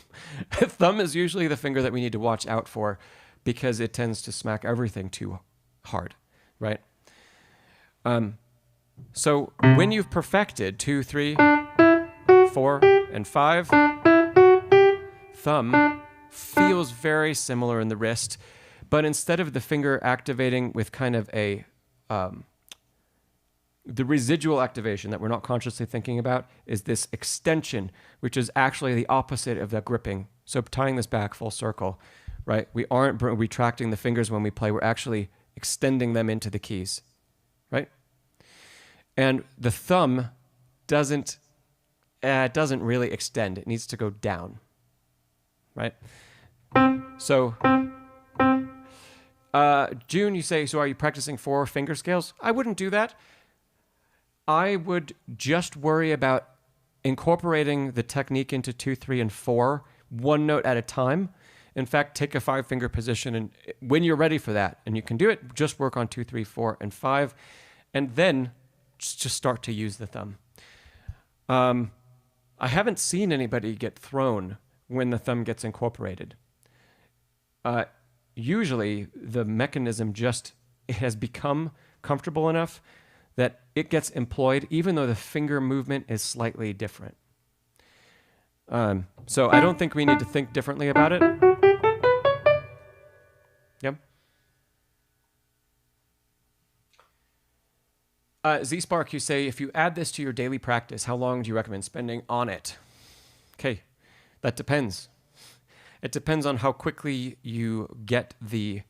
Thumb is usually the finger that we need to watch out for because it tends to smack everything too hard, right? So when you've perfected 2, 3, 4, and 5, thumb feels very similar in the wrist, but instead of the finger activating with kind of the residual activation that we're not consciously thinking about is this extension, which is actually the opposite of the gripping. So tying this back full circle, right? We aren't retracting the fingers when we play. We're actually extending them into the keys, right? And the thumb doesn't really extend. It needs to go down, right? So June, you say, so are you practicing 4 finger scales? I wouldn't do that. I would just worry about incorporating the technique into 2, 3, and 4, one note at a time. In fact, take a 5-finger position, and when you're ready for that, and you can do it, just work on 2, 3, 4, and 5, and then just start to use the thumb. I haven't seen anybody get thrown when the thumb gets incorporated. Usually the mechanism it has become comfortable enough that it gets employed even though the finger movement is slightly different. So I don't think we need to think differently about it. Yep. Z-Spark, you say, if you add this to your daily practice, how long do you recommend spending on it? Okay, that depends. It depends on how quickly you get the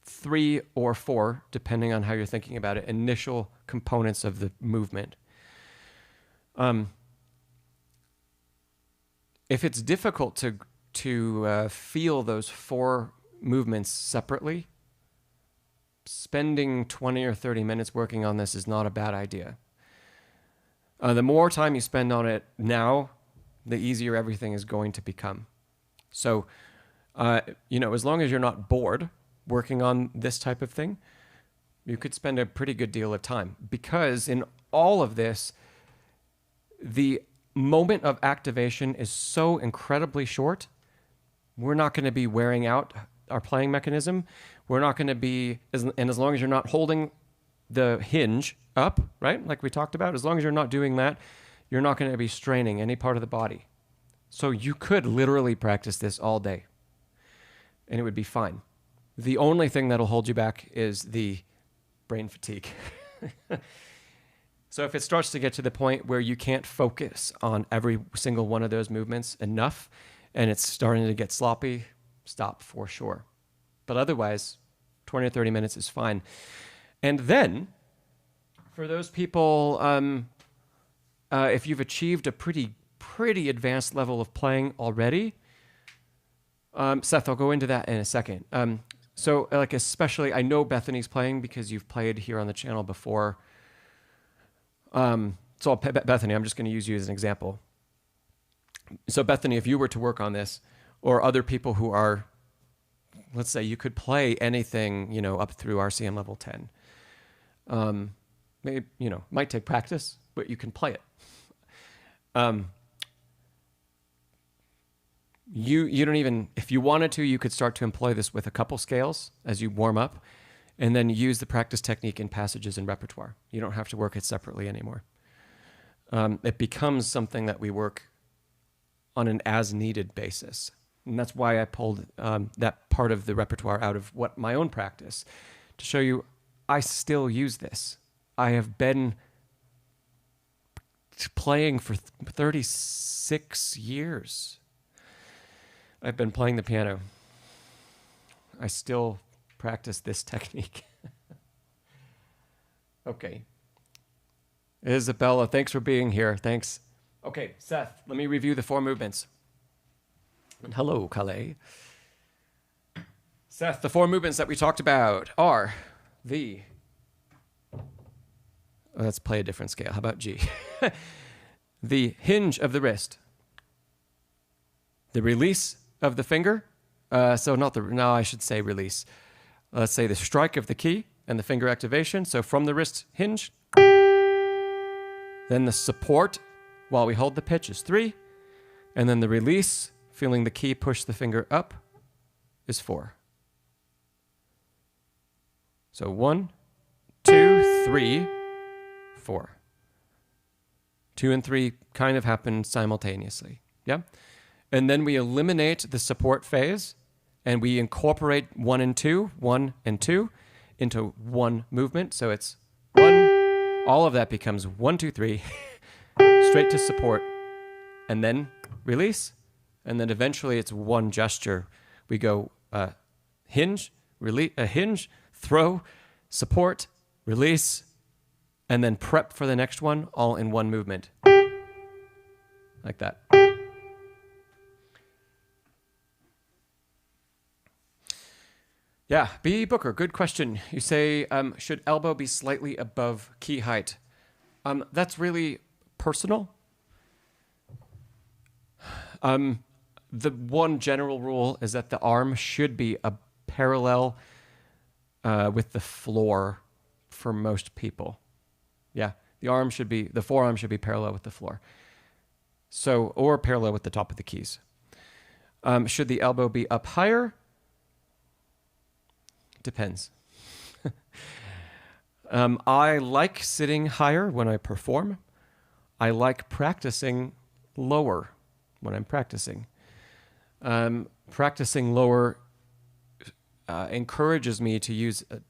3 or 4, depending on how you're thinking about it, initial components of the movement. If it's difficult to feel those 4 movements separately, spending 20 or 30 minutes working on this is not a bad idea. The more time you spend on it now, the easier everything is going to become. So, as long as you're not bored working on this type of thing, you could spend a pretty good deal of time, because in all of this, the moment of activation is so incredibly short. We're not going to be wearing out our playing mechanism. We're not going to be, and as long as you're not holding the hinge up, right, like we talked about, as long as you're not doing that, you're not going to be straining any part of the body. So you could literally practice this all day, and it would be fine. The only thing that'll hold you back is the brain fatigue. So if it starts to get to the point where you can't focus on every single one of those movements enough, and it's starting to get sloppy, stop for sure. But otherwise, 20 or 30 minutes is fine. And then, for those people, if you've achieved a pretty advanced level of playing already, Seth, I'll go into that in a second. So, like, especially, I know Bethany's playing because you've played here on the channel before. So, Bethany, I'm just going to use you as an example. So, Bethany, if you were to work on this, or other people who are, let's say you could play anything, up through RCM level 10. Maybe, might take practice, but you can play it. You don't even, if you wanted to, you could start to employ this with a couple scales as you warm up, and then use the practice technique in passages and repertoire. You don't have to work it separately anymore. It becomes something that we work on an as-needed basis. And that's why I pulled that part of the repertoire out of my own practice, to show you I still use this. I have been playing for 36 years. I've been playing the piano. I still practice this technique. Okay. Isabella, thanks for being here. Thanks. Okay, Seth, let me review the 4 movements. And hello, Calais. Seth, the 4 movements that we talked about are the... Let's play a different scale. How about G? The hinge of the wrist. The release of the finger. No, I should say release. Let's say the strike of the key and the finger activation. So from the wrist hinge. Then the support while we hold the pitch is 3. And then the release, feeling the key push the finger up, is 4. So 1, 2, 3, 4. 2 and 3 kind of happen simultaneously. Yeah? And then we eliminate the support phase, and we incorporate 1 and 2 into one movement. So it's 1, all of that becomes 1, 2, 3, straight to support, and then release. And then eventually it's one gesture. We go hinge, release, hinge, throw, support, release, and then prep for the next one, all in one movement. Like that. Yeah, B. Booker, good question. You say, should elbow be slightly above key height? That's really personal. The one general rule is that the arm should be a parallel with the floor for most people. Yeah, the forearm should be parallel with the floor. So, or parallel with the top of the keys. Should the elbow be up higher? Depends. I like sitting higher when I perform. I like practicing lower when I'm practicing. Practicing lower encourages me to use a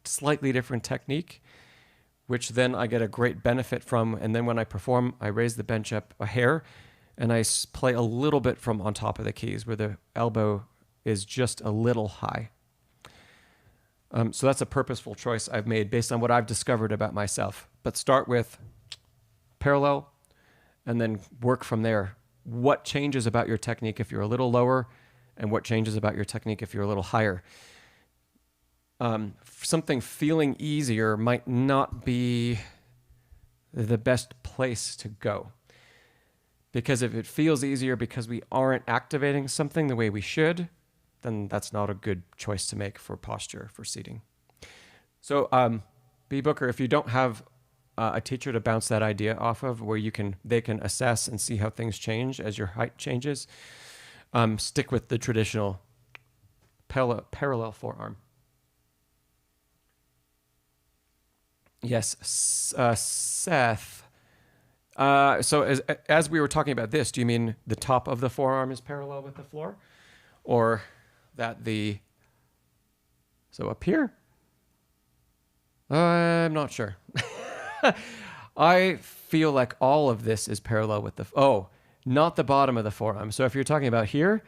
slightly different technique, which then I get a great benefit from. And then when I perform, I raise the bench up a hair and I play a little bit from on top of the keys where the elbow is just a little high. So that's a purposeful choice I've made based on what I've discovered about myself. But start with parallel and then work from there. What changes about your technique if you're a little lower, and what changes about your technique if you're a little higher? Something feeling easier might not be the best place to go. Because if it feels easier because we aren't activating something the way we should, then that's not a good choice to make for posture, for seating. So, B. Booker, if you don't have a teacher to bounce that idea off of, where they can assess and see how things change as your height changes, stick with the traditional parallel forearm. Yes, Seth. So as we were talking about this, do you mean the top of the forearm is parallel with the floor, or that so up here? I'm not sure. I feel like all of this is parallel with not the bottom of the forearm. So if you're talking about here,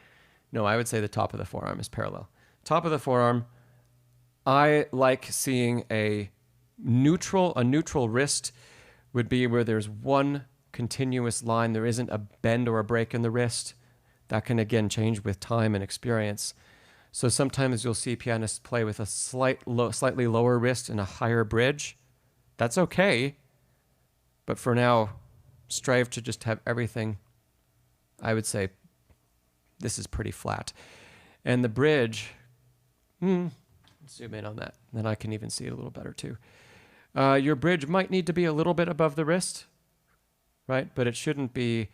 no, I would say the top of the forearm is parallel. Top of the forearm, I like seeing a neutral wrist would be where there's one continuous line. There isn't a bend or a break in the wrist. That can, again, change with time and experience. So sometimes you'll see pianists play with a slightly lower wrist and a higher bridge. That's okay. But for now, strive to just have everything, I would say, this is pretty flat. And the bridge, zoom in on that. Then I can even see it a little better too. Your bridge might need to be a little bit above the wrist, right? But it shouldn't be,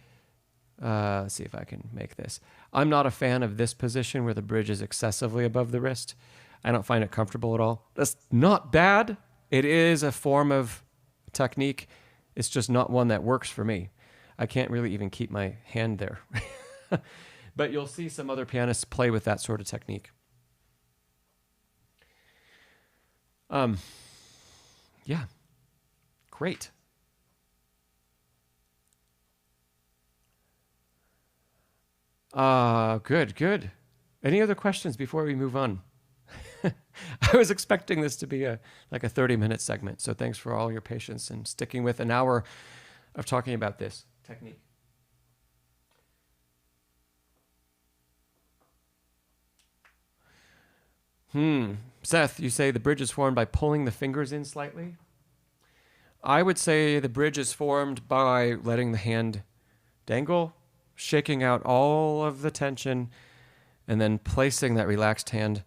let's see if I can make this. I'm not a fan of this position where the bridge is excessively above the wrist. I don't find it comfortable at all. That's not bad. It is a form of technique. It's just not one that works for me. I can't really even keep my hand there. But you'll see some other pianists play with that sort of technique. Yeah, great. Good. Any other questions before we move on? I was expecting this to be like a 30-minute segment, so thanks for all your patience and sticking with an hour of talking about this technique. Seth, you say the bridge is formed by pulling the fingers in slightly. I would say the bridge is formed by letting the hand dangle, shaking out all of the tension, and then placing that relaxed hand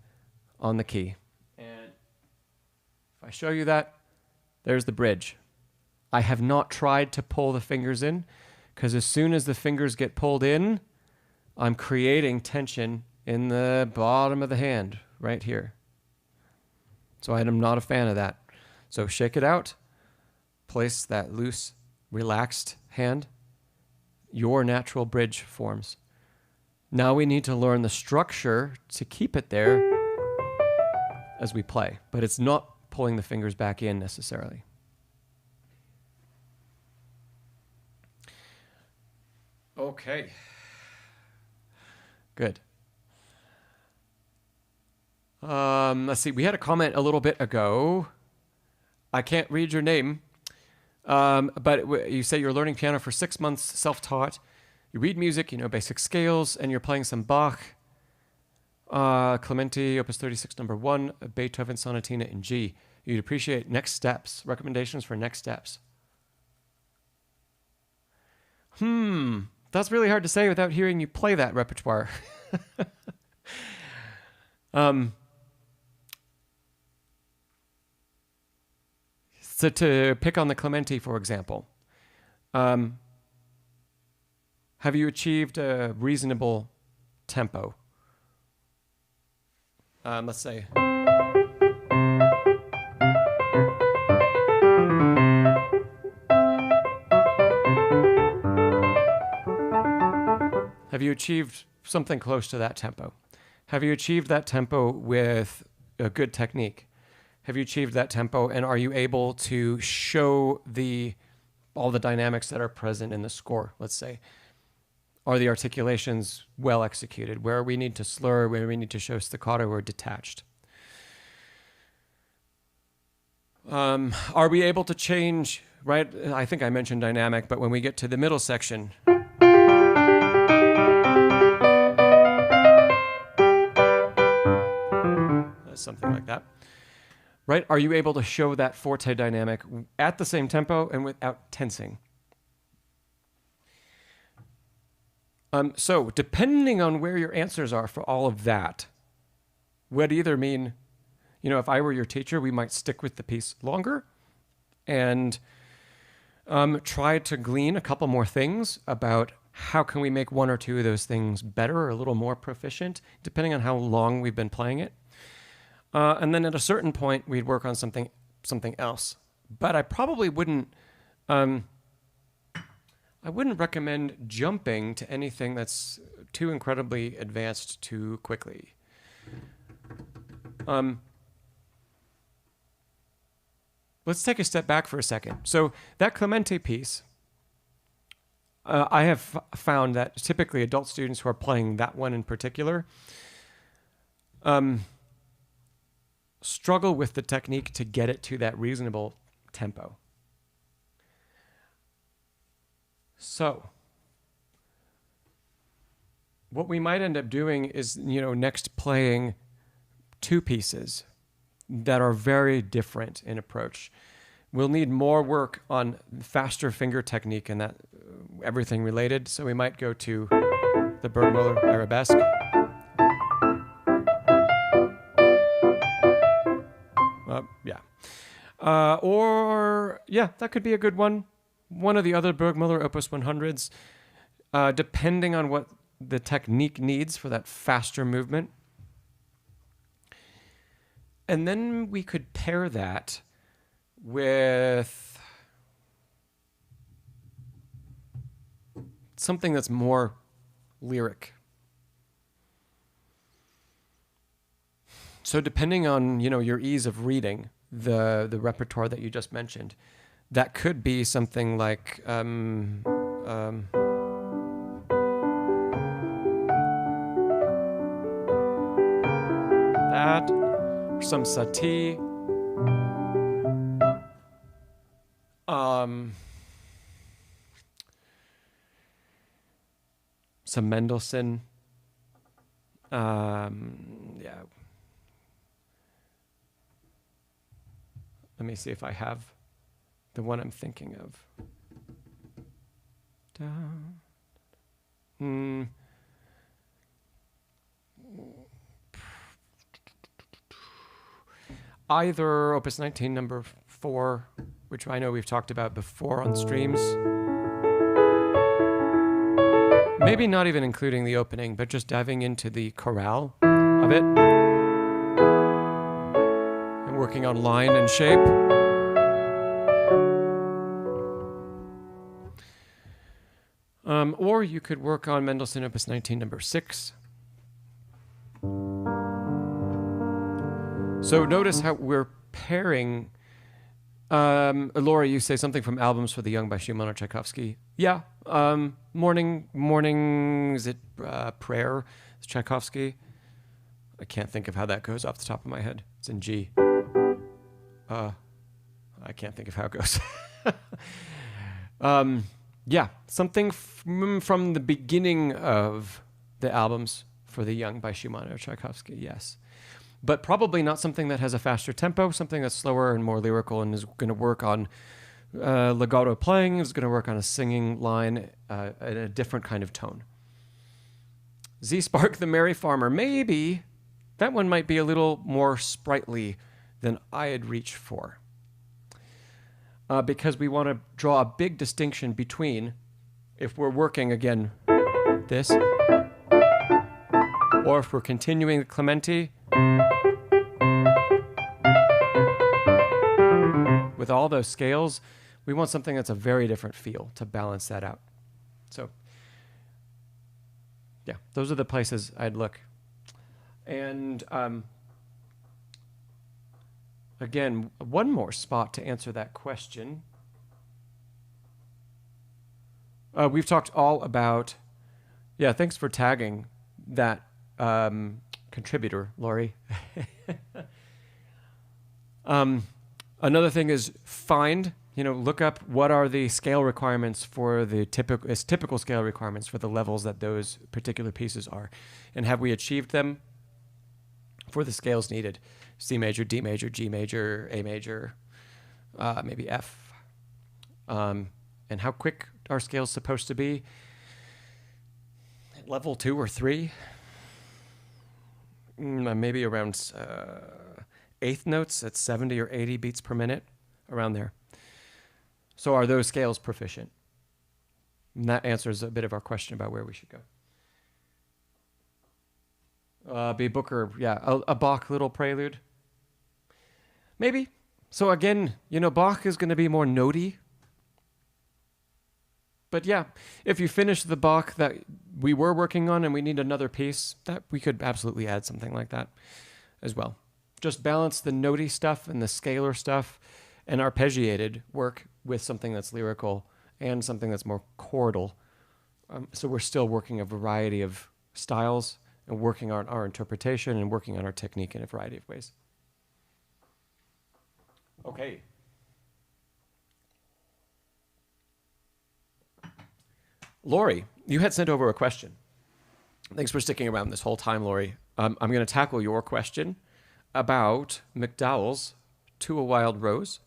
on the key. And if I show you that, there's the bridge. I have not tried to pull the fingers in, because as soon as the fingers get pulled in, I'm creating tension in the bottom of the hand right here. So I am not a fan of that. So shake it out, place that loose, relaxed hand. Your natural bridge forms. Now we need to learn the structure to keep it there as we play, but it's not pulling the fingers back in necessarily. Okay. Good. Let's see. We had a comment a little bit ago. I can't read your name. But you say you're learning piano for 6 months, self-taught. You read music, you know basic scales, and you're playing some Bach. Clementi, Opus 36, number 1, Beethoven Sonatina in G. You'd appreciate next steps, recommendations for next steps. That's really hard to say without hearing you play that repertoire. So to pick on the Clementi, for example, have you achieved a reasonable tempo? Let's say. Have you achieved something close to that tempo? Have you achieved that tempo with a good technique? Have you achieved that tempo, and are you able to show all the dynamics that are present in the score, let's say? Are the articulations well executed? Where we need to slur, where we need to show staccato or detached? Are we able to change, right? I think I mentioned dynamic, but when we get to the middle section, something like that, right? Are you able to show that forte dynamic at the same tempo and without tensing? So depending on where your answers are for all of that, would either mean, if I were your teacher, we might stick with the piece longer and try to glean a couple more things about how can we make one or two of those things better or a little more proficient, depending on how long we've been playing it. And then at a certain point, we'd work on something else. But I probably wouldn't recommend jumping to anything that's too incredibly advanced too quickly. Let's take a step back for a second. So that Clementi piece, I have found that typically adult students who are playing that one in particular struggle with the technique to get it to that reasonable tempo. So what we might end up doing is, next playing two pieces that are very different in approach. We'll need more work on faster finger technique and that everything related. So we might go to the Burgmüller Arabesque. That could be a good one. One of the other Burgmüller Opus 100s, depending on what the technique needs for that faster movement. And then we could pair that with something that's more lyric. So depending on, your ease of reading the repertoire that you just mentioned, that could be something like that, or some Satie, some Mendelssohn, Let me see if I have the one I'm thinking of. Either Opus 19 number 4, which I know we've talked about before on streams. Maybe not even including the opening, but just diving into the chorale of it. And working on line and shape. Or you could work on Mendelssohn Opus 19 number 6. So notice how we're pairing. Laura, you say something from Albums for the Young by Schumann or Tchaikovsky. Yeah. Morning, is it Prayer? It's Tchaikovsky. I can't think of how that goes off the top of my head. It's in G. I can't think of how it goes. Something from the beginning of the albums for the Young by Schumann or Tchaikovsky, yes. But probably not something that has a faster tempo, something that's slower and more lyrical and is going to work on legato playing, is going to work on a singing line in a different kind of tone. Z Spark, the Merry Farmer, maybe that one might be a little more sprightly than I'd reach for. Because we want to draw a big distinction between if we're working, again, this, or if we're continuing the Clementi with all those scales, we want something that's a very different feel to balance that out. So, yeah, those are the places I'd look. And again, one more spot to answer that question. We've talked all about, yeah, thanks for tagging that contributor, Lori. Another thing is look up what are the scale requirements for the typical scale requirements for the levels that those particular pieces are. And have we achieved them for the scales needed? C major, D major, G major, A major, maybe F. And how quick are scales supposed to be? Level 2 or 3? Maybe around eighth notes at 70 or 80 beats per minute, around there. So are those scales proficient? And that answers a bit of our question about where we should go. B. Booker, yeah, a Bach little prelude. Maybe. So again, Bach is going to be more notey. But yeah, if you finish the Bach that we were working on and we need another piece, that we could absolutely add something like that as well. Just balance the notey stuff and the scalar stuff and arpeggiated work with something that's lyrical and something that's more chordal. So we're still working a variety of styles and working on our interpretation and working on our technique in a variety of ways. Okay. Lori, you had sent over a question. Thanks for sticking around this whole time, Lori. I'm going to tackle your question about McDowell's To a Wild Rose.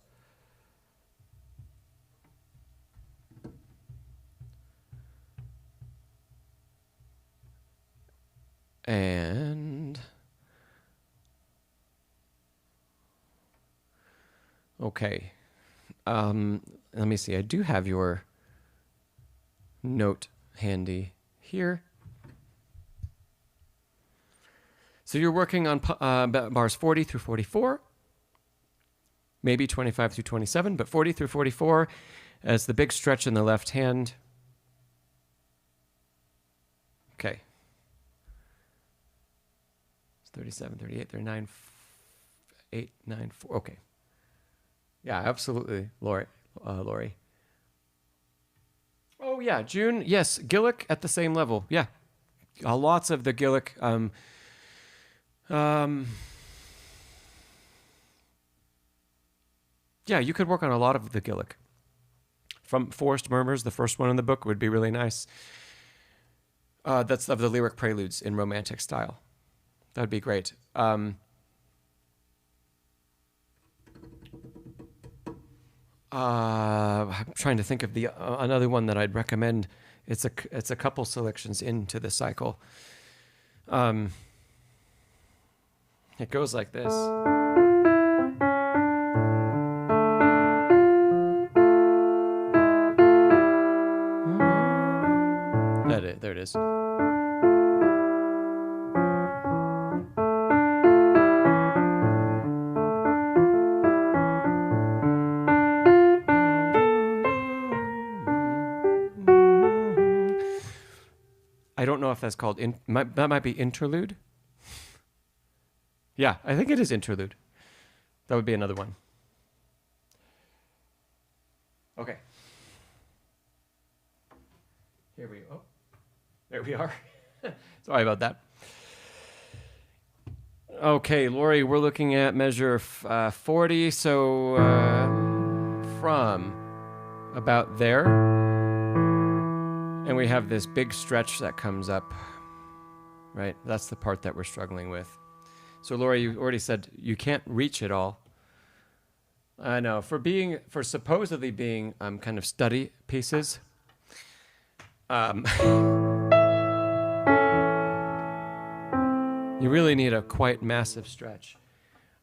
And okay, let me see. I do have your note handy here. So you're working on bars 40 through 44, maybe 25 through 27, but 40 through 44 as the big stretch in the left hand. Okay. 37, 38, 39, 8, 9, 4. Okay. Yeah, absolutely, Lori. Oh, yeah, June. Yes, Gillick at the same level. Yeah, lots of the Gillick. Yeah, you could work on a lot of the Gillick. From Forest Murmurs, the first one in the book, would be really nice. That's of the lyric preludes in romantic style. That would be great. I'm trying to think of the another one that I'd recommend. It's a couple selections into the cycle. It goes like this. There it is. I don't know if that's called, that might be interlude. Yeah, I think it is interlude. That would be another one. Okay. Here we go. There we are. Sorry about that. Okay, Lori, we're looking at measure 40. So from about there. And we have this big stretch that comes up right? That's the part that we're struggling with. So Laura, you already said you can't reach it all. I know, for supposedly being kind of study pieces, you really need a quite massive stretch.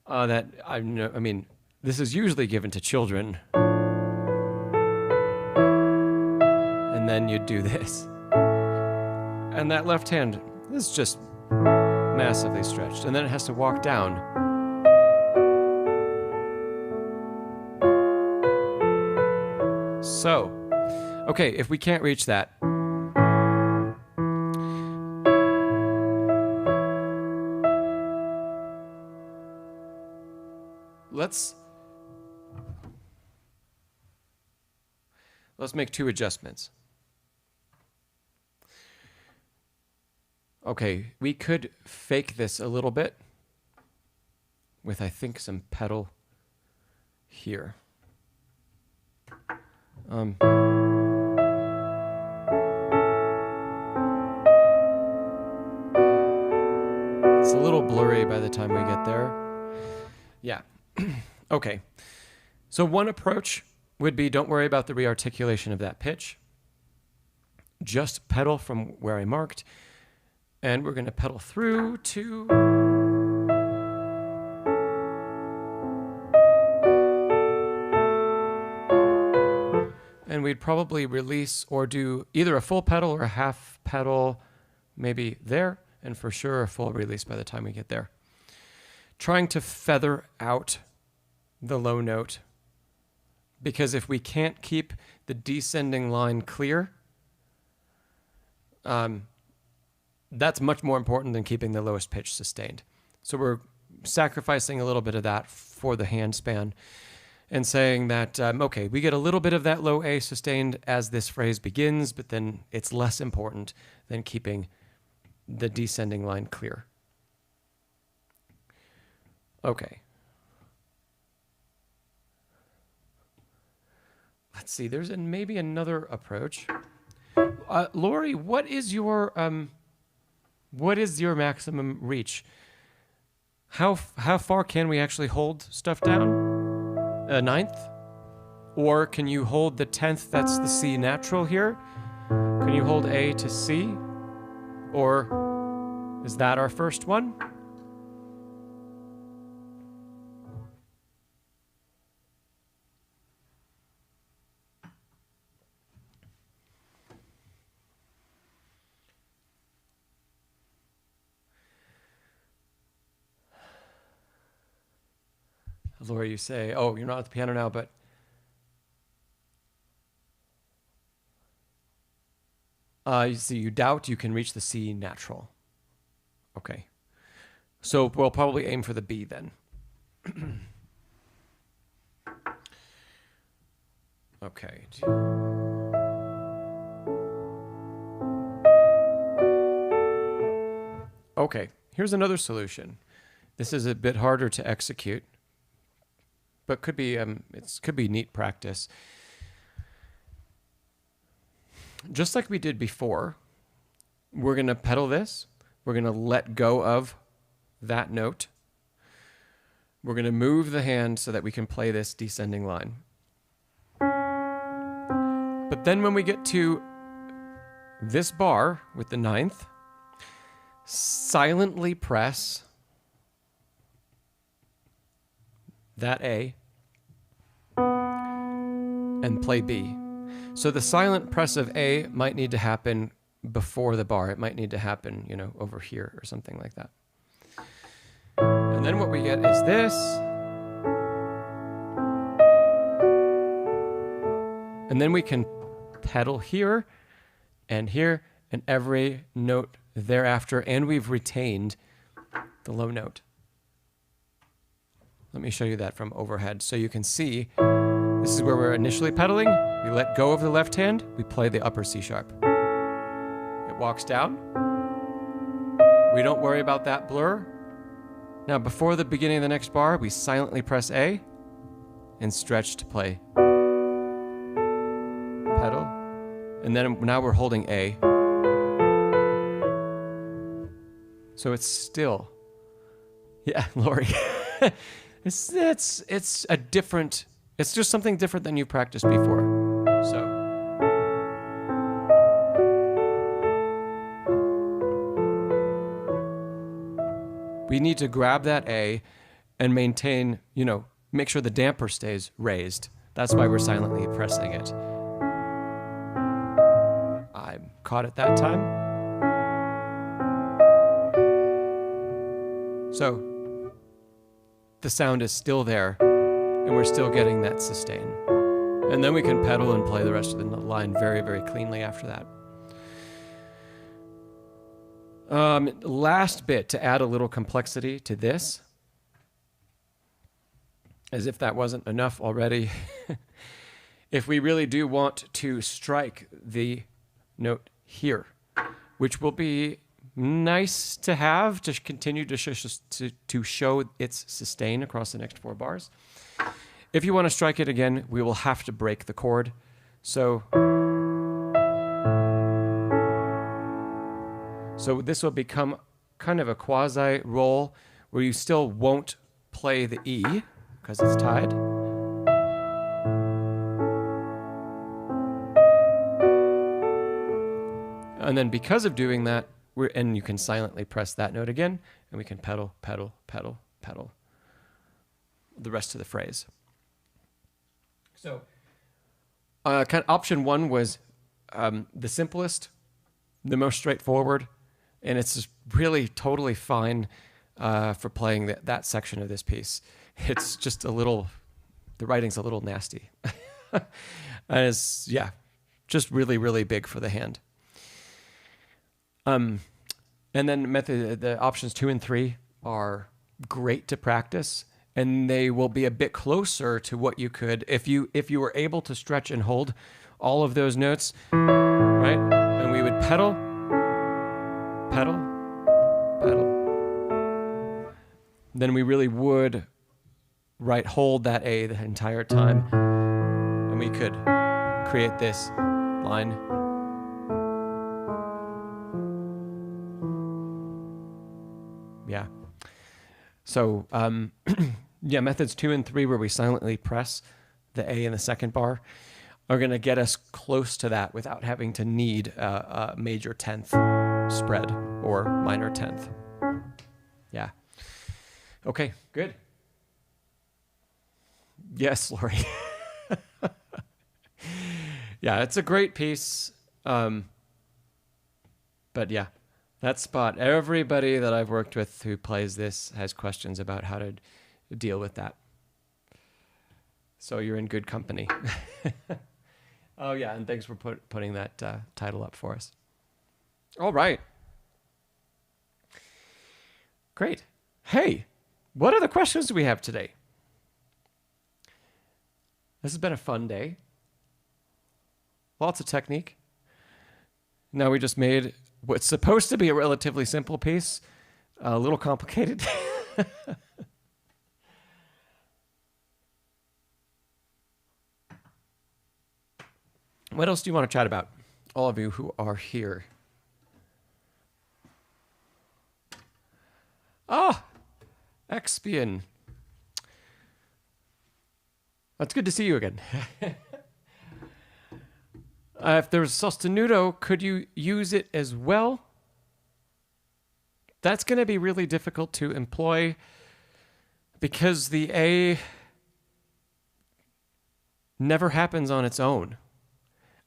That I mean, this is usually given to children, and then you do this, and that left hand is just massively stretched, and then it has to walk down. So, okay, if we can't reach that, let's make two adjustments. Okay, we could fake this a little bit with, I think, some pedal here. It's a little blurry by the time we get there. Yeah. Okay. So one approach would be, don't worry about the rearticulation of that pitch. Just pedal from where I marked. And we're going to pedal through to... And we'd probably release or do either a full pedal or a half pedal, maybe there, and for sure a full release by the time we get there. Trying to feather out the low note, because if we can't keep the descending line clear, that's much more important than keeping the lowest pitch sustained. So we're sacrificing a little bit of that for the hand span and saying that, okay, we get a little bit of that low A sustained as this phrase begins, but then it's less important than keeping the descending line clear. Okay. Let's see, there's maybe another approach. Lori, what is your maximum reach? How far can we actually hold stuff down? A ninth? Or can you hold the 10th, that's the C natural here? Can you hold A to C? Or is that our first one? Laura, you say, oh, you're not at the piano now, but you see, you doubt you can reach the C natural. Okay. So we'll probably aim for the B then. Okay. Okay, here's another solution. This is a bit harder to execute, but could be neat practice. Just like we did before, we're going to pedal this. We're going to let go of that note. We're going to move the hand so that we can play this descending line. But then when we get to this bar with the ninth, silently press that A and play B. So the silent press of A might need to happen before the bar. It might need to happen, you know, over here or something like that. And then what we get is this. And then we can pedal here and every note thereafter, and we've retained the low note. Let me show you that from overhead so you can see this is where we're initially pedaling. We let go of the left hand, we play the upper C sharp. It walks down. We don't worry about that blur. Now before the beginning of the next bar, we silently press A and stretch to play. Pedal. And then now we're holding A. So it's still, yeah, Lori. it's a different, it's just something different than you practiced before. So. We need to grab that A and maintain, make sure the damper stays raised. That's why we're silently pressing it. I caught it that time. So the sound is still there, and we're still getting that sustain. And then we can pedal and play the rest of the line very, very cleanly after that. Last bit to add a little complexity to this, as if that wasn't enough already. If we really do want to strike the note here, which will be nice to have to continue to show its sustain across the next 4 bars. If you want to strike it again, we will have to break the chord. So this will become kind of a quasi roll where you still won't play the E because it's tied. And then because of doing that, and you can silently press that note again, and we can pedal, pedal, pedal, pedal the rest of the phrase. So kind of option 1 was the simplest, the most straightforward, and it's just really totally fine for playing that section of this piece. It's just the writing's a little nasty. And it's, just really, really big for the hand. And then the options 2 and 3 are great to practice, and they will be a bit closer to what you could if you were able to stretch and hold all of those notes, right? And we would pedal, pedal, pedal. Then we really would hold that A the entire time, and we could create this line. Yeah. So, methods 2 and 3, where we silently press the A in the second bar, are going to get us close to that without having to need a major 10th spread or minor 10th. Yeah. Okay, good. Yes, Lori. Yeah, it's a great piece. But yeah. That spot, everybody that I've worked with who plays this has questions about how to deal with that. So you're in good company. Oh, yeah, and thanks for putting that title up for us. All right. Great. Hey, what other questions do we have today? This has been a fun day. Lots of technique. Now we just made what's supposed to be a relatively simple piece a little complicated. What else do you want to chat about, all of you who are here? Ah, Expian. It's good to see you again. If there's sostenuto, could you use it as well? That's going to be really difficult to employ because the A never happens on its own,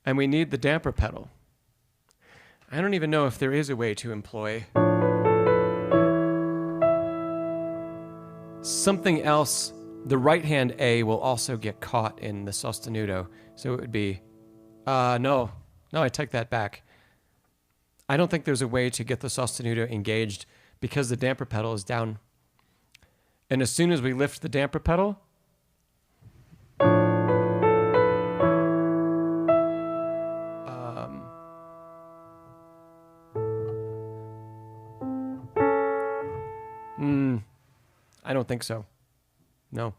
and we need the damper pedal. I don't even know if there is a way to employ something else. The right hand A will also get caught in the sostenuto, so it would be no, I take that back. I don't think there's a way to get the sostenuto engaged because the damper pedal is down. And as soon as we lift the damper pedal, I don't think so. No.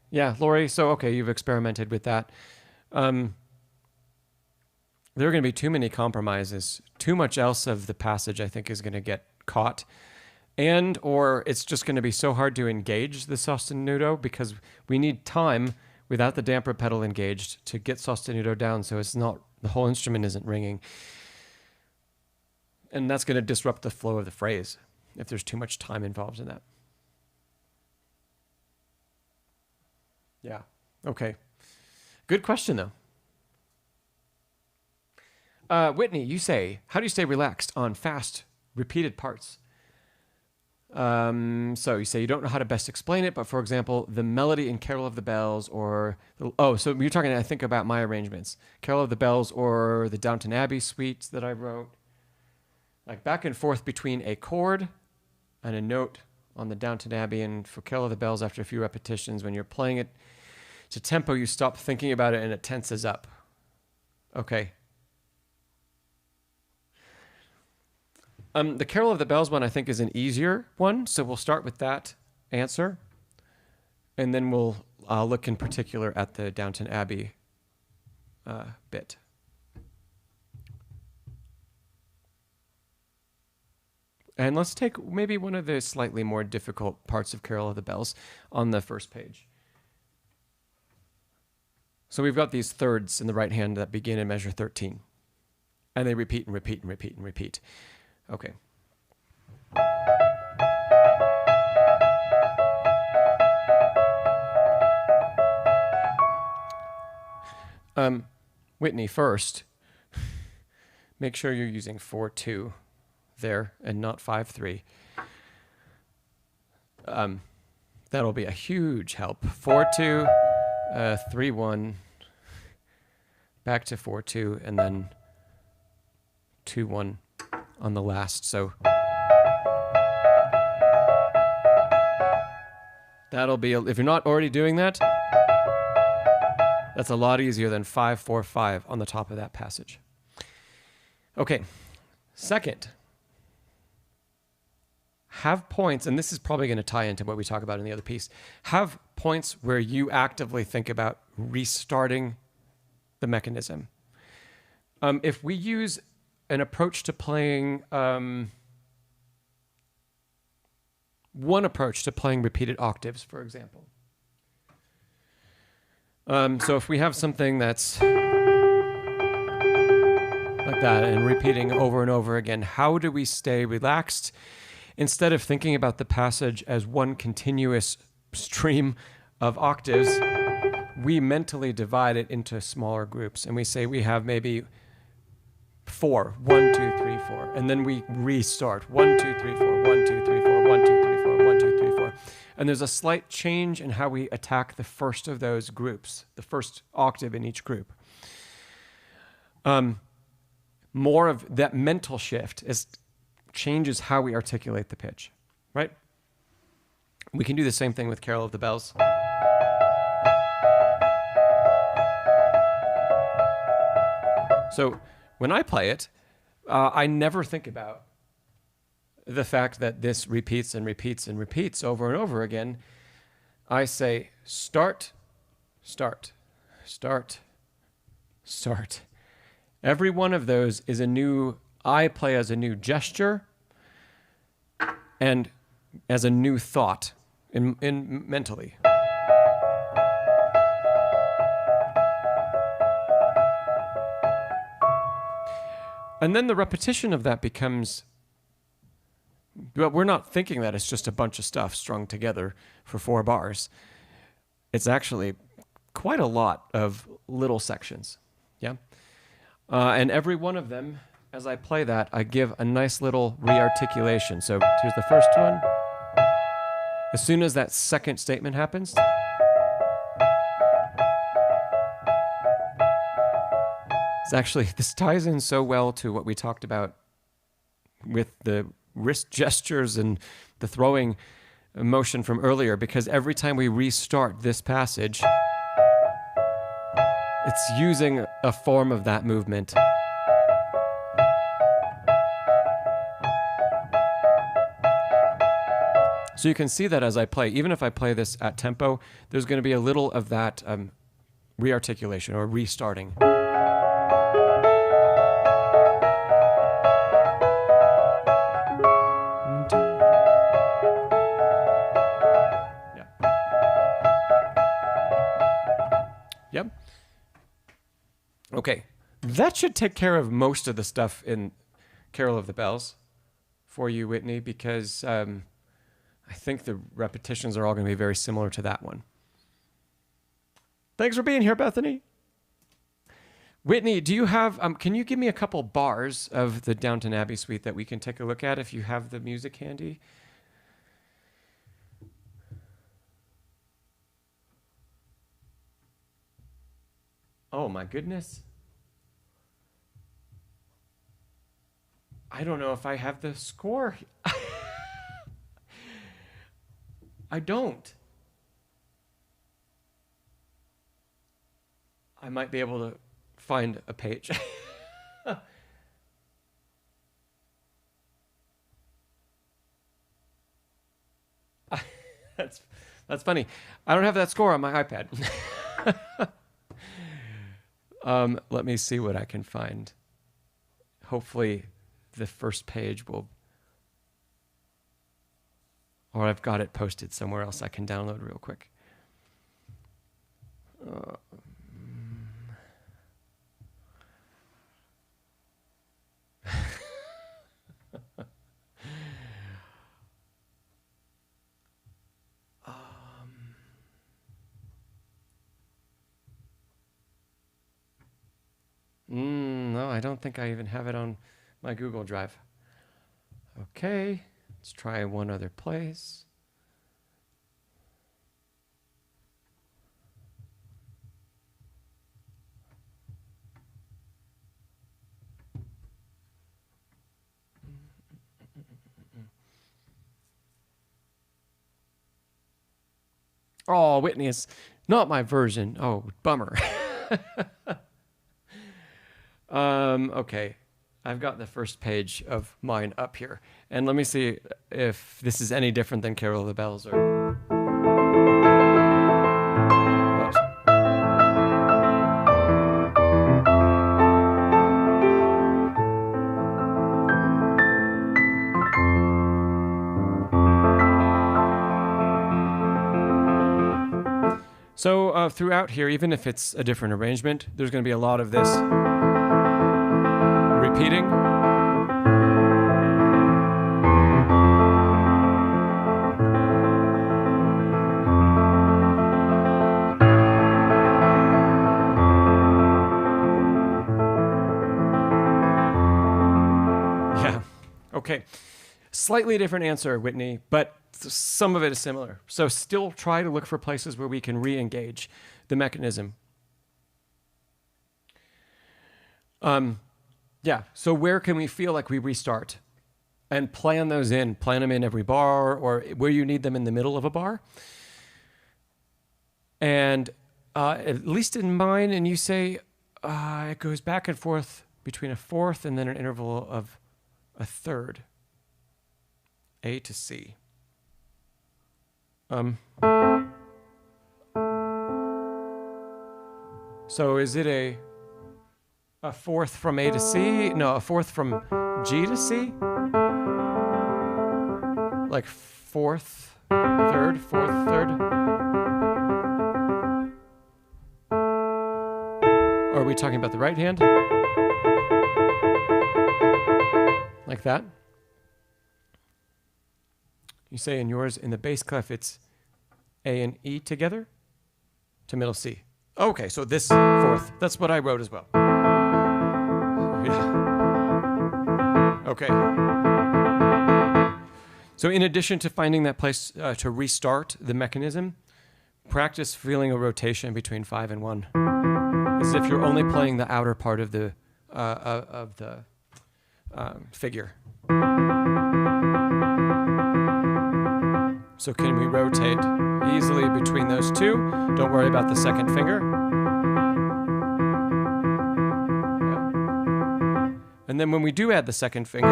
Yeah, Lori, so okay, you've experimented with that. there are going to be too many compromises. Too much else of the passage, I think, is going to get caught. And or it's just going to be so hard to engage the sostenuto because we need time without the damper pedal engaged to get sostenuto down so it's not, the whole instrument isn't ringing. And that's going to disrupt the flow of the phrase if there's too much time involved in that. Yeah. Okay. Good question, though. Whitney, you say, how do you stay relaxed on fast, repeated parts? So you say you don't know how to best explain it, but for example, the melody in Carol of the Bells or... so you're talking, I think, about my arrangements. Carol of the Bells or the Downton Abbey suites that I wrote. Like back and forth between a chord and a note on the Downton Abbey, and for Carol of the Bells, after a few repetitions, when you're playing it to tempo, you stop thinking about it and it tenses up. Okay. The Carol of the Bells one, I think, is an easier one, so we'll start with that answer, and then we'll look in particular at the Downton Abbey bit. And let's take maybe one of the slightly more difficult parts of Carol of the Bells on the first page. So we've got these thirds in the right hand that begin in measure 13. And they repeat and repeat and repeat and repeat. Okay. Whitney, first, make sure you're using 4-2 there and not 5-3. That'll be a huge help. 4-2, 3-1, back to 4-2, and then 2-1 on the last. So that'll be, if you're not already doing that, that's a lot easier than 5-4-5 on the top of that passage. Okay, second, have points, and this is probably going to tie into what we talk about in the other piece, have points where you actively think about restarting the mechanism. If we use an approach to playing, one approach to playing repeated octaves, for example. So if we have something that's like that and repeating over and over again, how do we stay relaxed instead of thinking about the passage as one continuous stream of octaves? We mentally divide it into smaller groups, and we say we have maybe 4, 1, 2, 3, 4, and then we restart 1, 2, 3, 4, 1, 2, 3, 4, 1, 2, 3, 4, 1, 2, 3, 4. And there's a slight change in how we attack the first of those groups, the first octave in each group. More of that mental shift changes how we articulate the pitch, right? We can do the same thing with Carol of the Bells. So when I play it, I never think about the fact that this repeats and repeats and repeats over and over again. I say start, start, start, start. Every one of those is a new, I play as a new gesture and as a new thought in mentally. And then the repetition of that becomes, well, we're not thinking that it's just a bunch of stuff strung together for 4 bars. It's actually quite a lot of little sections, yeah? And every one of them, as I play that, I give a nice little re-articulation. So here's the first one. As soon as that second statement happens, it's actually, this ties in so well to what we talked about with the wrist gestures and the throwing motion from earlier, because every time we restart this passage, it's using a form of that movement. So you can see that as I play, even if I play this at tempo, there's going to be a little of that re-articulation or restarting. That should take care of most of the stuff in Carol of the Bells for you, Whitney, because I think the repetitions are all going to be very similar to that one. Thanks for being here, Bethany. Whitney, do you have, can you give me a couple bars of the Downton Abbey suite that we can take a look at if you have the music handy? Oh my goodness. I don't know if I have the score. I don't. I might be able to find a page. That's funny. I don't have that score on my iPad. Let me see what I can find. Hopefully the first page will, or I've got it posted somewhere else I can download real quick. No, I don't think I even have it on my Google Drive. Okay, let's try one other place. Oh, Whitney, it's not my version. Oh, bummer. Okay, I've got the first page of mine up here. And let me see if this is any different than Carol of the Bells or... Whoops. So throughout here, even if it's a different arrangement, there's going to be a lot of this repeating. Yeah. Okay. Slightly different answer, Whitney, but some of it is similar. So still try to look for places where we can re-engage the mechanism. Yeah, so where can we feel like we restart? And plan those in. Plan them in every bar or where you need them in the middle of a bar. And at least in mine, and you say it goes back and forth between a fourth and then an interval of a third. A to C. So is it a fourth from A to C? No, a fourth from G to C? Like fourth, third, fourth, third? Or are we talking about the right hand? Like that? You say in yours, in the bass clef, it's A and E together to middle C. Okay, so this fourth. That's what I wrote as well. Yeah. Okay. So in addition to finding that place to restart the mechanism, practice feeling a rotation between 5 and 1. As if you're only playing the outer part of the figure. So can we rotate easily between those two? Don't worry about the second finger. Yeah. And then when we do add the second finger,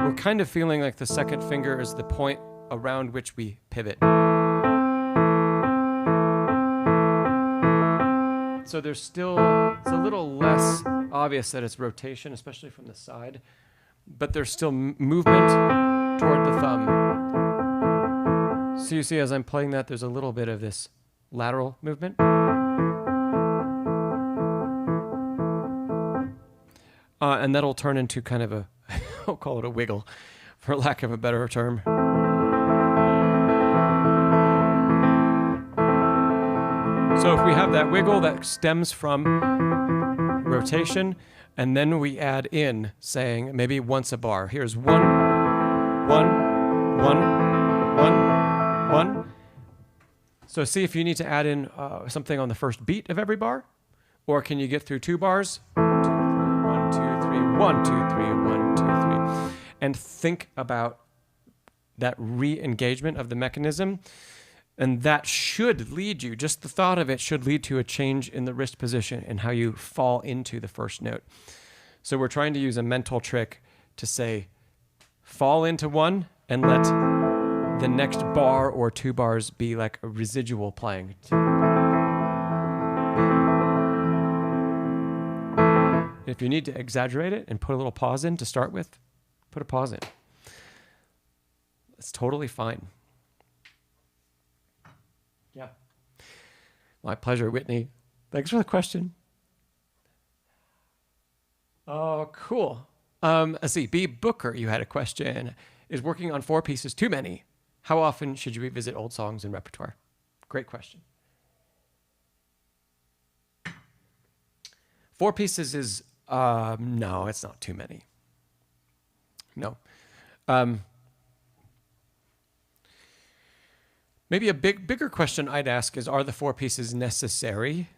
we're kind of feeling like the second finger is the point around which we pivot. So there's still, it's a little less obvious that it's rotation, especially from the side, but there's still movement toward the thumb. So you see as I'm playing that, there's a little bit of this lateral movement. And that'll turn into kind of a, I'll call it a wiggle, for lack of a better term. So if we have that wiggle that stems from rotation, and then we add in saying maybe once a bar. Here's 1, 1, 1, 1, 1. So see if you need to add in something on the first beat of every bar, or can you get through 2 bars? 1, 2, 3, 1, 2, 3, 1, 2, 3. And think about that re-engagement of the mechanism. And that should lead you, just the thought of it should lead to a change in the wrist position and how you fall into the first note. So we're trying to use a mental trick to say, fall into 1 and let the next bar or 2 bars be like a residual playing. If you need to exaggerate it and put a little pause in to start with, put a pause in. It's totally fine. Yeah. My pleasure, Whitney. Thanks for the question. Oh, cool. Let's see. B. Booker, you had a question. Is working on 4 pieces too many? How often should you revisit old songs and repertoire? Great question. 4 pieces is, no, it's not too many. No. Maybe a bigger question I'd ask is, are the 4 pieces necessary?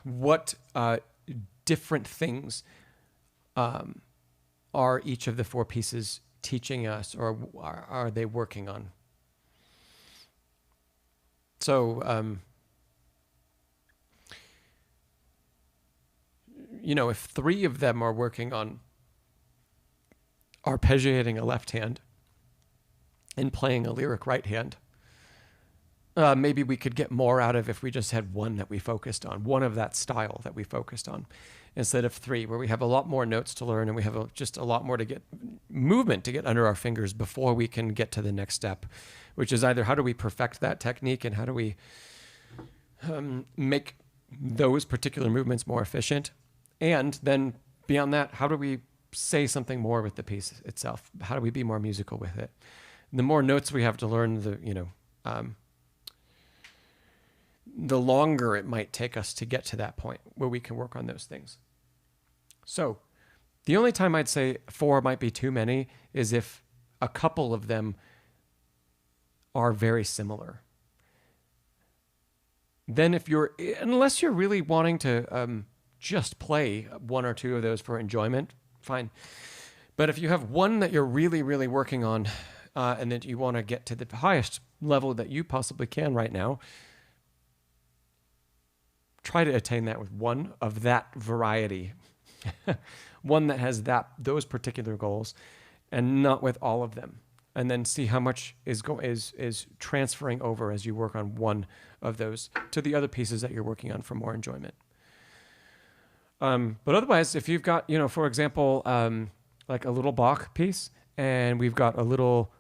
What different things are each of the 4 pieces teaching us, or are they working on? So, if 3 of them are working on arpeggiating a left hand and playing a lyric right hand, maybe we could get more out of if we just had 1 that we focused on, 1 of that style that we focused on, instead of 3, where we have a lot more notes to learn and we have just a lot more to get movement to get under our fingers before we can get to the next step, which is either how do we perfect that technique and how do we make those particular movements more efficient, and then beyond that, how do we say something more with the piece itself? How do we be more musical with it? The more notes we have to learn, the longer it might take us to get to that point where we can work on those things. So the only time I'd say 4 might be too many is if a couple of them are very similar. Then unless you're really wanting to just play 1 or 2 of those for enjoyment, fine. But if you have 1 that you're really, really working on and that you want to get to the highest level that you possibly can right now, try to attain that with 1 of that variety, 1 that has those particular goals, and not with all of them. And then see how much is transferring over as you work on 1 of those to the other pieces that you're working on for more enjoyment. But otherwise, if you've got, for example, like a little Bach piece, and we've got a little,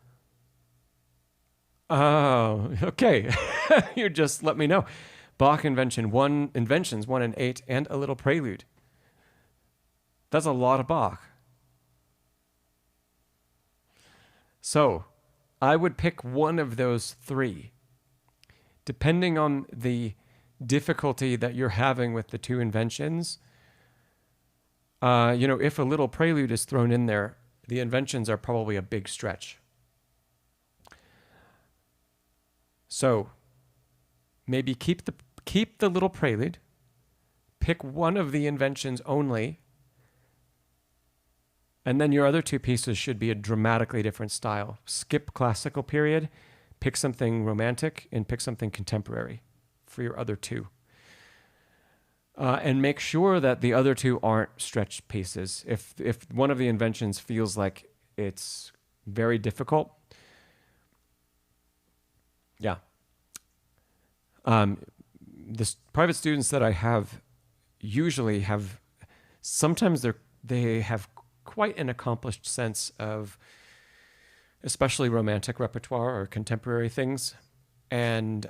oh, okay, you just let me know. Bach inventions 1 and 8, and a little prelude. That's a lot of Bach. So I would pick 1 of those 3, depending on the difficulty that you're having with the 2 inventions. If a little prelude is thrown in there, the inventions are probably a big stretch. So maybe keep the little prelude, pick 1 of the inventions only, and then your other 2 pieces should be a dramatically different style. Skip classical period, pick something romantic, and pick something contemporary for your other 2. And make sure that the other 2 aren't stretched pieces. If one of the inventions feels like it's very difficult, yeah. The private students that I have usually sometimes they have quite an accomplished sense of especially romantic repertoire or contemporary things. And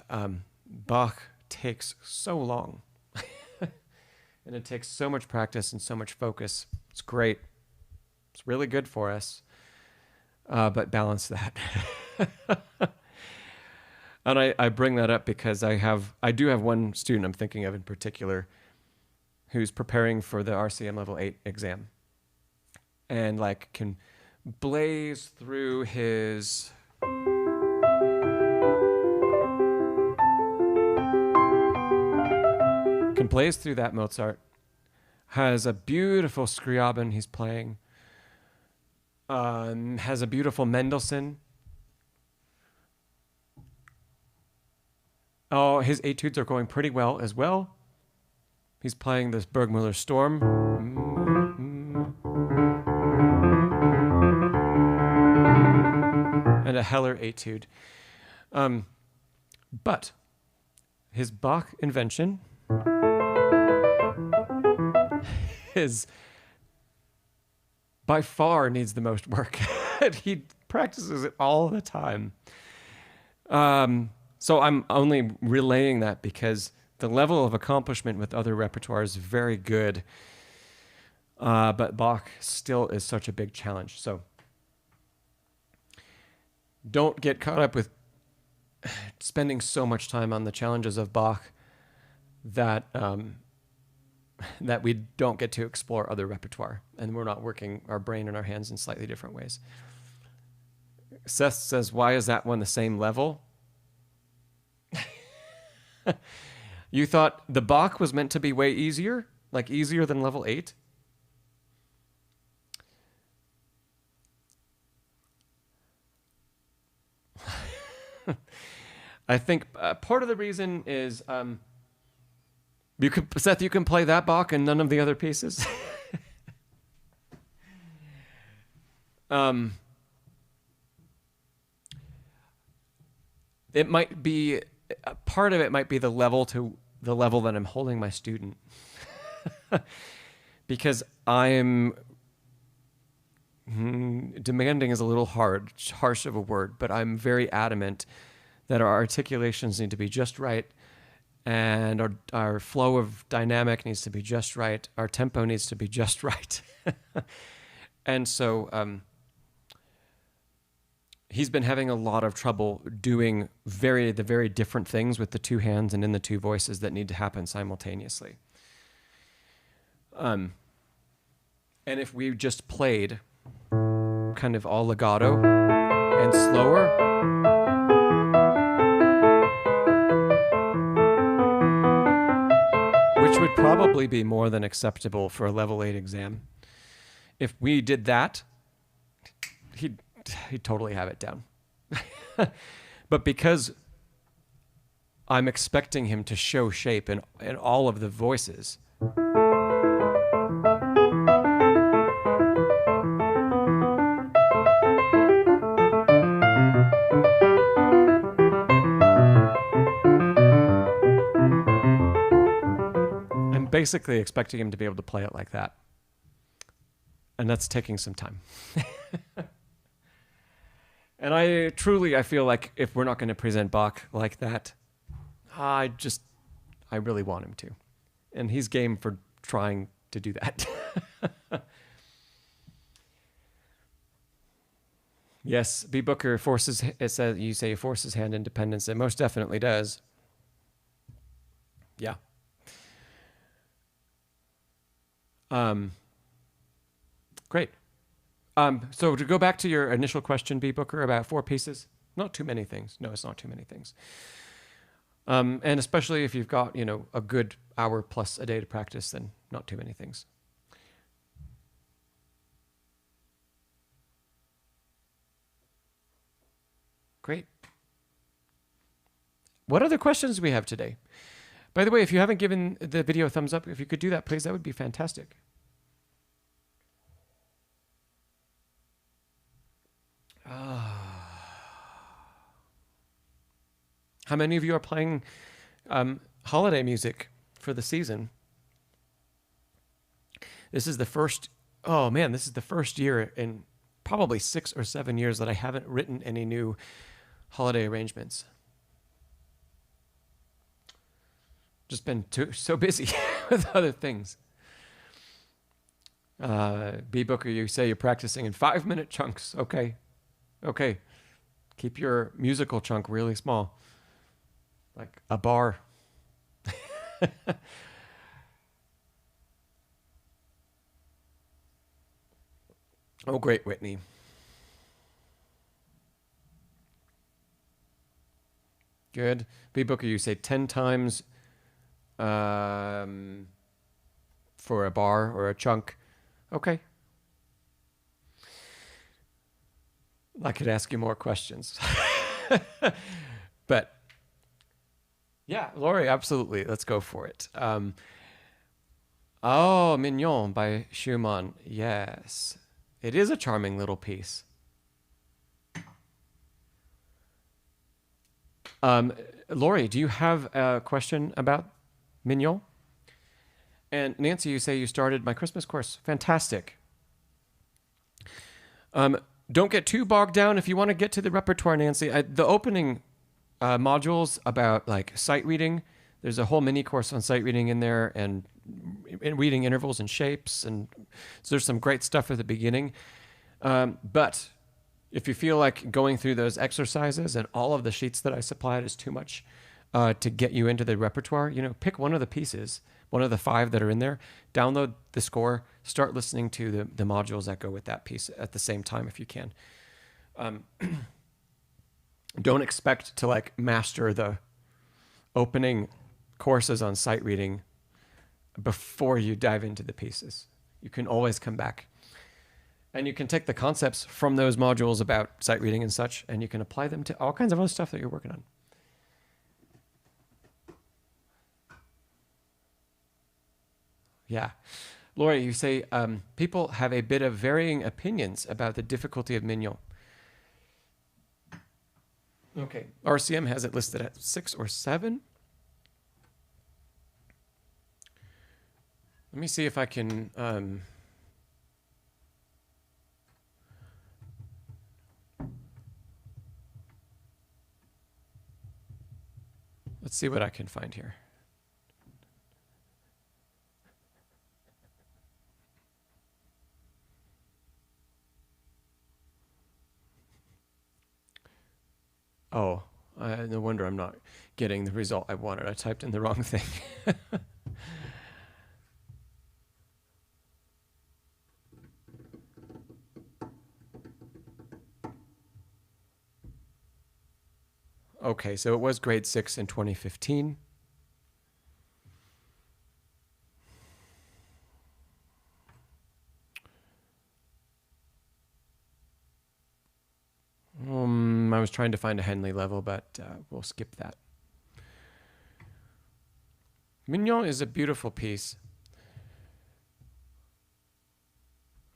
Bach takes so long. And it takes so much practice and so much focus. It's great. It's really good for us. But balance that. And I bring that up because I do have one student I'm thinking of in particular who's preparing for the RCM Level 8 exam. And like can blaze through his that Mozart, has a beautiful Scriabin he's playing, has a beautiful Mendelssohn. Oh, his etudes are going pretty well as well. He's playing this Burgmüller Storm. And a Heller etude. But his Bach invention by far needs the most work. He practices it all the time. So I'm only relaying that because the level of accomplishment with other repertoire is very good. But Bach still is such a big challenge. So don't get caught up with spending so much time on the challenges of Bach that that we don't get to explore other repertoire and we're not working our brain and our hands in slightly different ways. Seth says, why is that one the same level? You thought the Bach was meant to be way easier? Like easier than level 8? I think part of the reason is Seth, you can play that Bach and none of the other pieces. It might be part of it might be the level that I'm holding my student. Because I'm demanding is a little harsh of a word, but I'm very adamant that our articulations need to be just right, and our flow of dynamic needs to be just right, our tempo needs to be just right. And so he's been having a lot of trouble doing the very different things with the two hands and in the two voices that need to happen simultaneously. And if we just played kind of all legato and slower, which would probably be more than acceptable for a level 8 exam. If we did that, he'd totally have it down. But because I'm expecting him to show shape in all of the voices, I'm basically expecting him to be able to play it like that. And that's taking some time. And I feel like if we're not going to present Bach like that, I really want him to. And he's game for trying to do that. Yes, B. Booker forces hand independence. It most definitely does. Yeah. Great. So to go back to your initial question, B. Booker, about 4 pieces, not too many things. No, it's not too many things. And especially if you've got, a good hour plus a day to practice, then not too many things. Great. What other questions do we have today? By the way, if you haven't given the video a thumbs up, if you could do that, please, that would be fantastic. How many of you are playing holiday music for the season? This is the first year in probably 6 or 7 years that I haven't written any new holiday arrangements. Just been so busy with other things. B Booker, you say you're practicing in 5-minute chunks. Okay. Keep your musical chunk really small, like a bar. Oh, great, Whitney. Good. B Booker, you say 10 times for a bar or a chunk. Okay. I could ask you more questions. But yeah, Lori, absolutely. Let's go for it. Oh, Mignon by Schumann. Yes. It is a charming little piece. Lori, do you have a question about Mignon? And Nancy, you say you started my Christmas course. Fantastic. Don't get too bogged down if you want to get to the repertoire, Nancy. The opening modules about like sight reading, there's a whole mini course on sight reading in there and reading intervals and shapes. And so there's some great stuff at the beginning. But if you feel like going through those exercises and all of the sheets that I supplied is too much to get you into the repertoire, pick one of the pieces, one of the 5 that are in there, download the score, start listening to the modules that go with that piece at the same time if you can. Don't expect to like master the opening courses on sight reading before you dive into the pieces. You can always come back. And you can take the concepts from those modules about sight reading and such, and you can apply them to all kinds of other stuff that you're working on. Yeah. Lori, you say people have a bit of varying opinions about the difficulty of Mignon. Okay. RCM has it listed at 6 or 7. Let me see if I can... let's see what I can find here. Oh, no wonder I'm not getting the result I wanted. I typed in the wrong thing. Okay, so it was grade 6 in 2015. I was trying to find a Henley level, but we'll skip that. Mignon is a beautiful piece.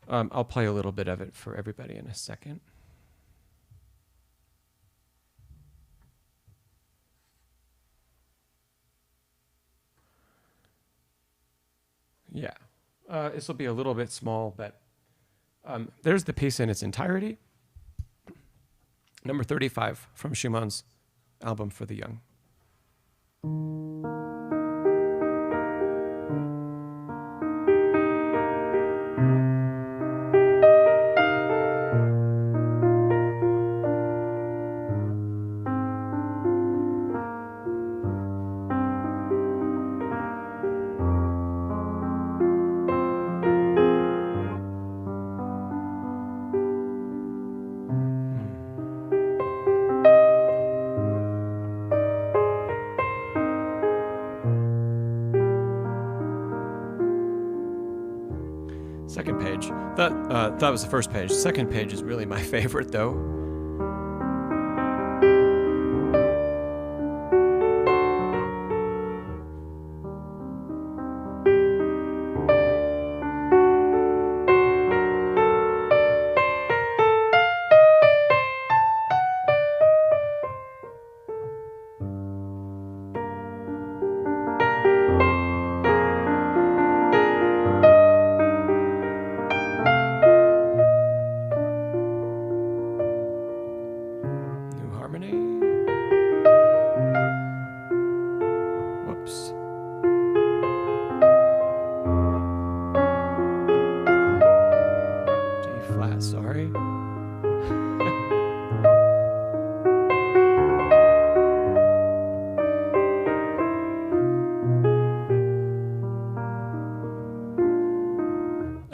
I'll play a little bit of it for everybody in a second. Yeah, this will be a little bit small, but there's the piece in its entirety. Number 35 from Schumann's album for the Young. Second page. That was the first page. Second page is really my favorite, though.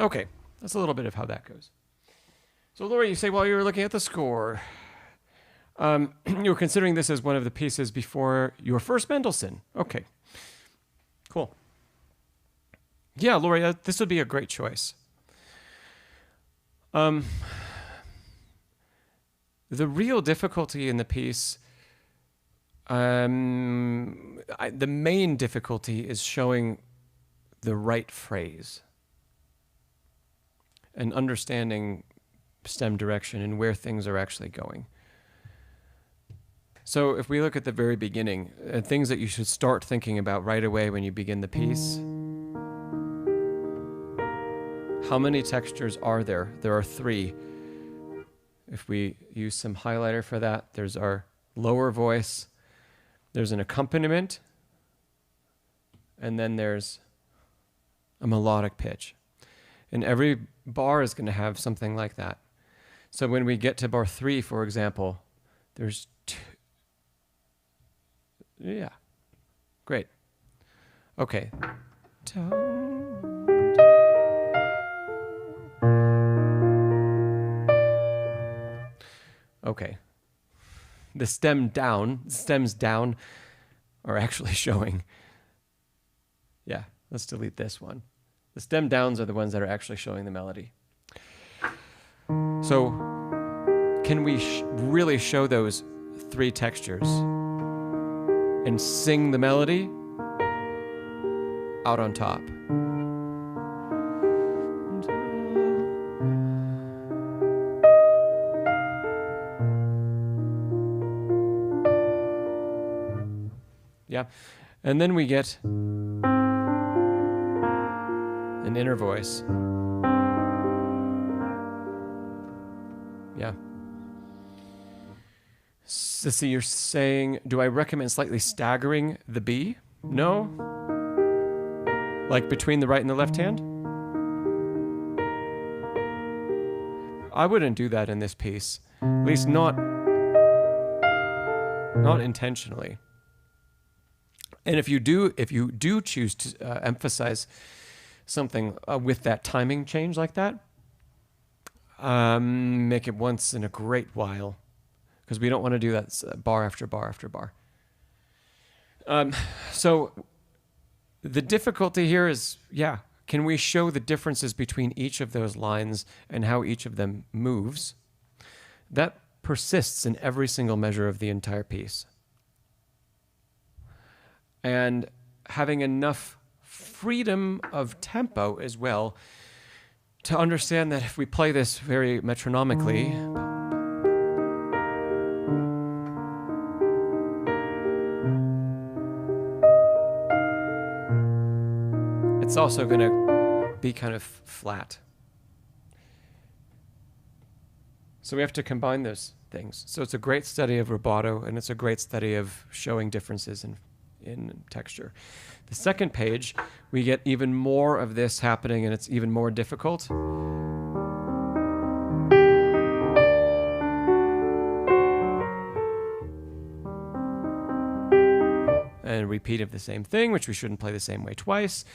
Okay, that's a little bit of how that goes. So Laura, you say while you were looking at the score, you were considering this as one of the pieces before your first Mendelssohn. Okay, cool. Yeah, Laura, this would be a great choice. The real difficulty in the piece, the main difficulty is showing the right phrase and understanding stem direction and where things are actually going. So if we look at the very beginning, things that you should start thinking about right away when you begin the piece. How many textures are there? There are 3. If we use some highlighter for that, there's our lower voice, there's an accompaniment, and then there's a melodic pitch. And every bar is going to have something like that. So when we get to bar 3, for example, there's 2. Yeah, great. Okay. Okay. The stems down are actually showing. Yeah, let's delete this one. The stem downs are the ones that are actually showing the melody. So can we really show those 3 textures and sing the melody out on top? Yeah, and then we get an inner voice. Yeah. So you're saying, do I recommend slightly staggering the B? No? Like between the right and the left hand? I wouldn't do that in this piece. At least not intentionally. And if you do choose to emphasize something with that timing change like that, make it once in a great while, because we don't want to do that bar after bar after bar. So the difficulty here is, can we show the differences between each of those lines and how each of them moves? That persists in every single measure of the entire piece. And having enough freedom of tempo as well to understand that if we play this very metronomically, it's also going to be kind of flat. So we have to combine those things. So it's a great study of rubato, and it's a great study of showing differences in texture. The second page, we get even more of this happening, and it's even more difficult. And a repeat of the same thing, which we shouldn't play the same way twice.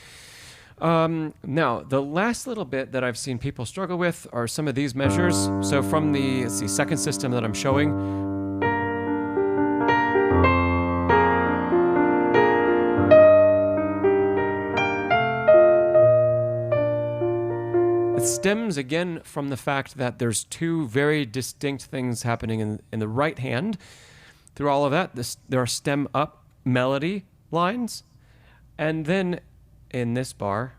Now, the last little bit that I've seen people struggle with are some of these measures. So from the second system that I'm showing, stems again from the fact that there's 2 very distinct things happening in the right hand. Through all of that, there are stem up melody lines. And then in this bar,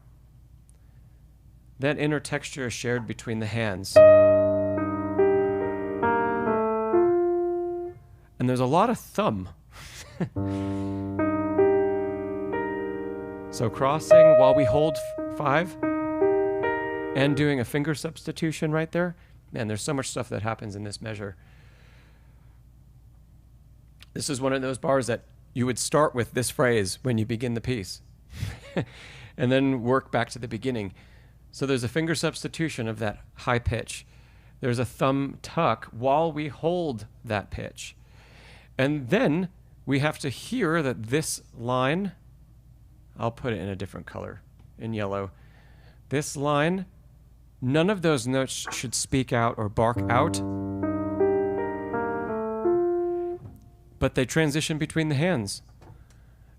that inner texture is shared between the hands. And there's a lot of thumb. So crossing while we hold 5. And doing a finger substitution right there. Man, there's so much stuff that happens in this measure. This is one of those bars that you would start with this phrase when you begin the piece. And then work back to the beginning. So there's a finger substitution of that high pitch. There's a thumb tuck while we hold that pitch. And then we have to hear that this line, I'll put it in a different color, in yellow. This line None of those notes should speak out or bark out, but they transition between the hands.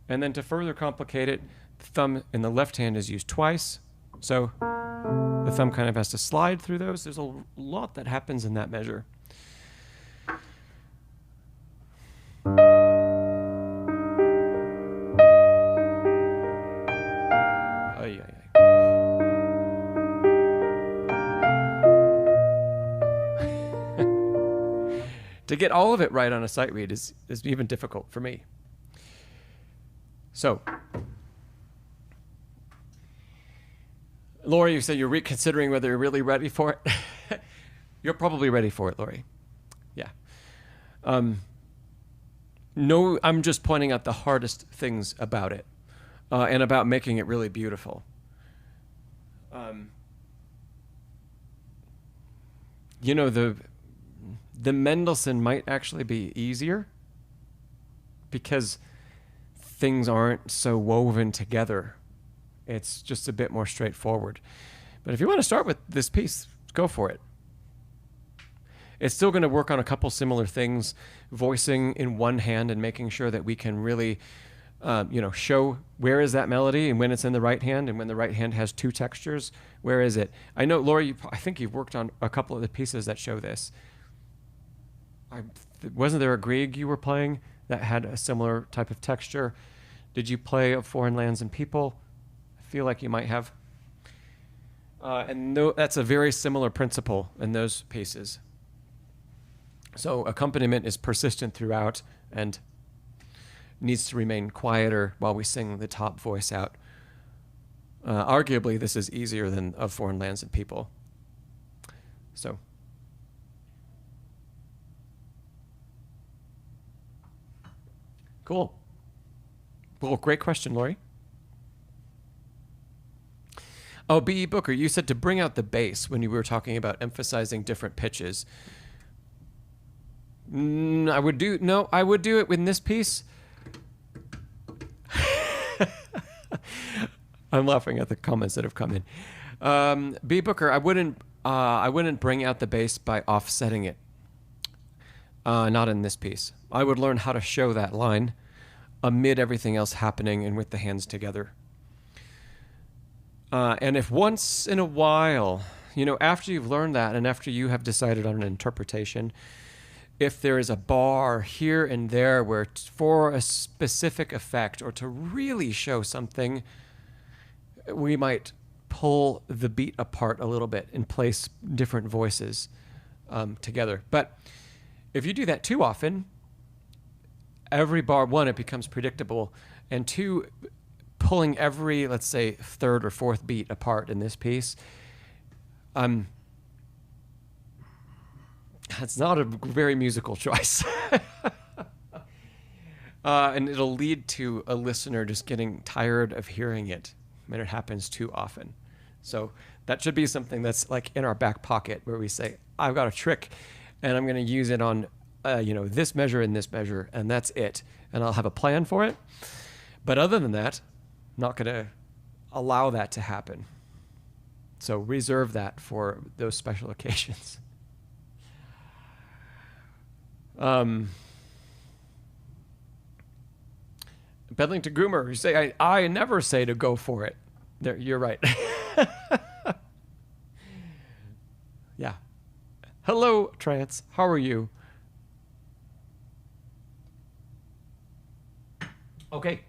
And then to further complicate it, the thumb in the left hand is used twice. So the thumb kind of has to slide through those. There's a lot that happens in that measure. To get all of it right on a sight read is even difficult for me. So, Lori, you said you're reconsidering whether you're really ready for it. You're probably ready for it, Lori. Yeah. No, I'm just pointing out the hardest things about it and about making it really beautiful. You know, the Mendelssohn might actually be easier because things aren't so woven together. It's just a bit more straightforward. But if you want to start with this piece, go for it. It's still going to work on a couple similar things, voicing in one hand and making sure that we can really show where is that melody and when it's in the right hand, and when the right hand has two textures, where is it? I know, Lori, I think you've worked on a couple of the pieces that show this. Wasn't there a Grieg you were playing that had a similar type of texture? Did you play Of Foreign Lands and People? I feel like you might have. That's a very similar principle in those pieces. So accompaniment is persistent throughout and needs to remain quieter while we sing the top voice out. Arguably, this is easier than Of Foreign Lands and People. So. Cool. Well, great question, Lori. Oh, B.E. Booker, you said to bring out the bass when you were talking about emphasizing different pitches. I would do it in this piece. I'm laughing at the comments that have come in. B. Booker, I wouldn't bring out the bass by offsetting it. Not in this piece. I would learn how to show that line amid everything else happening and with the hands together. And if once in a while, after you've learned that and after you have decided on an interpretation, if there is a bar here and there where for a specific effect or to really show something, we might pull the beat apart a little bit and place different voices together. But if you do that too often, every bar, one, it becomes predictable, and two, pulling every, let's say, third or fourth beat apart in this piece, that's not a very musical choice. And it'll lead to a listener just getting tired of hearing it when it happens too often. So that should be something that's like in our back pocket where we say, I've got a trick and I'm going to use it on this measure and this measure, and that's it. And I'll have a plan for it. But other than that, I'm not going to allow that to happen. So reserve that for those special occasions. Bedlington Groomer, you say, I never say to go for it. There, you're right. Yeah. Hello, Trance. How are you? Okay.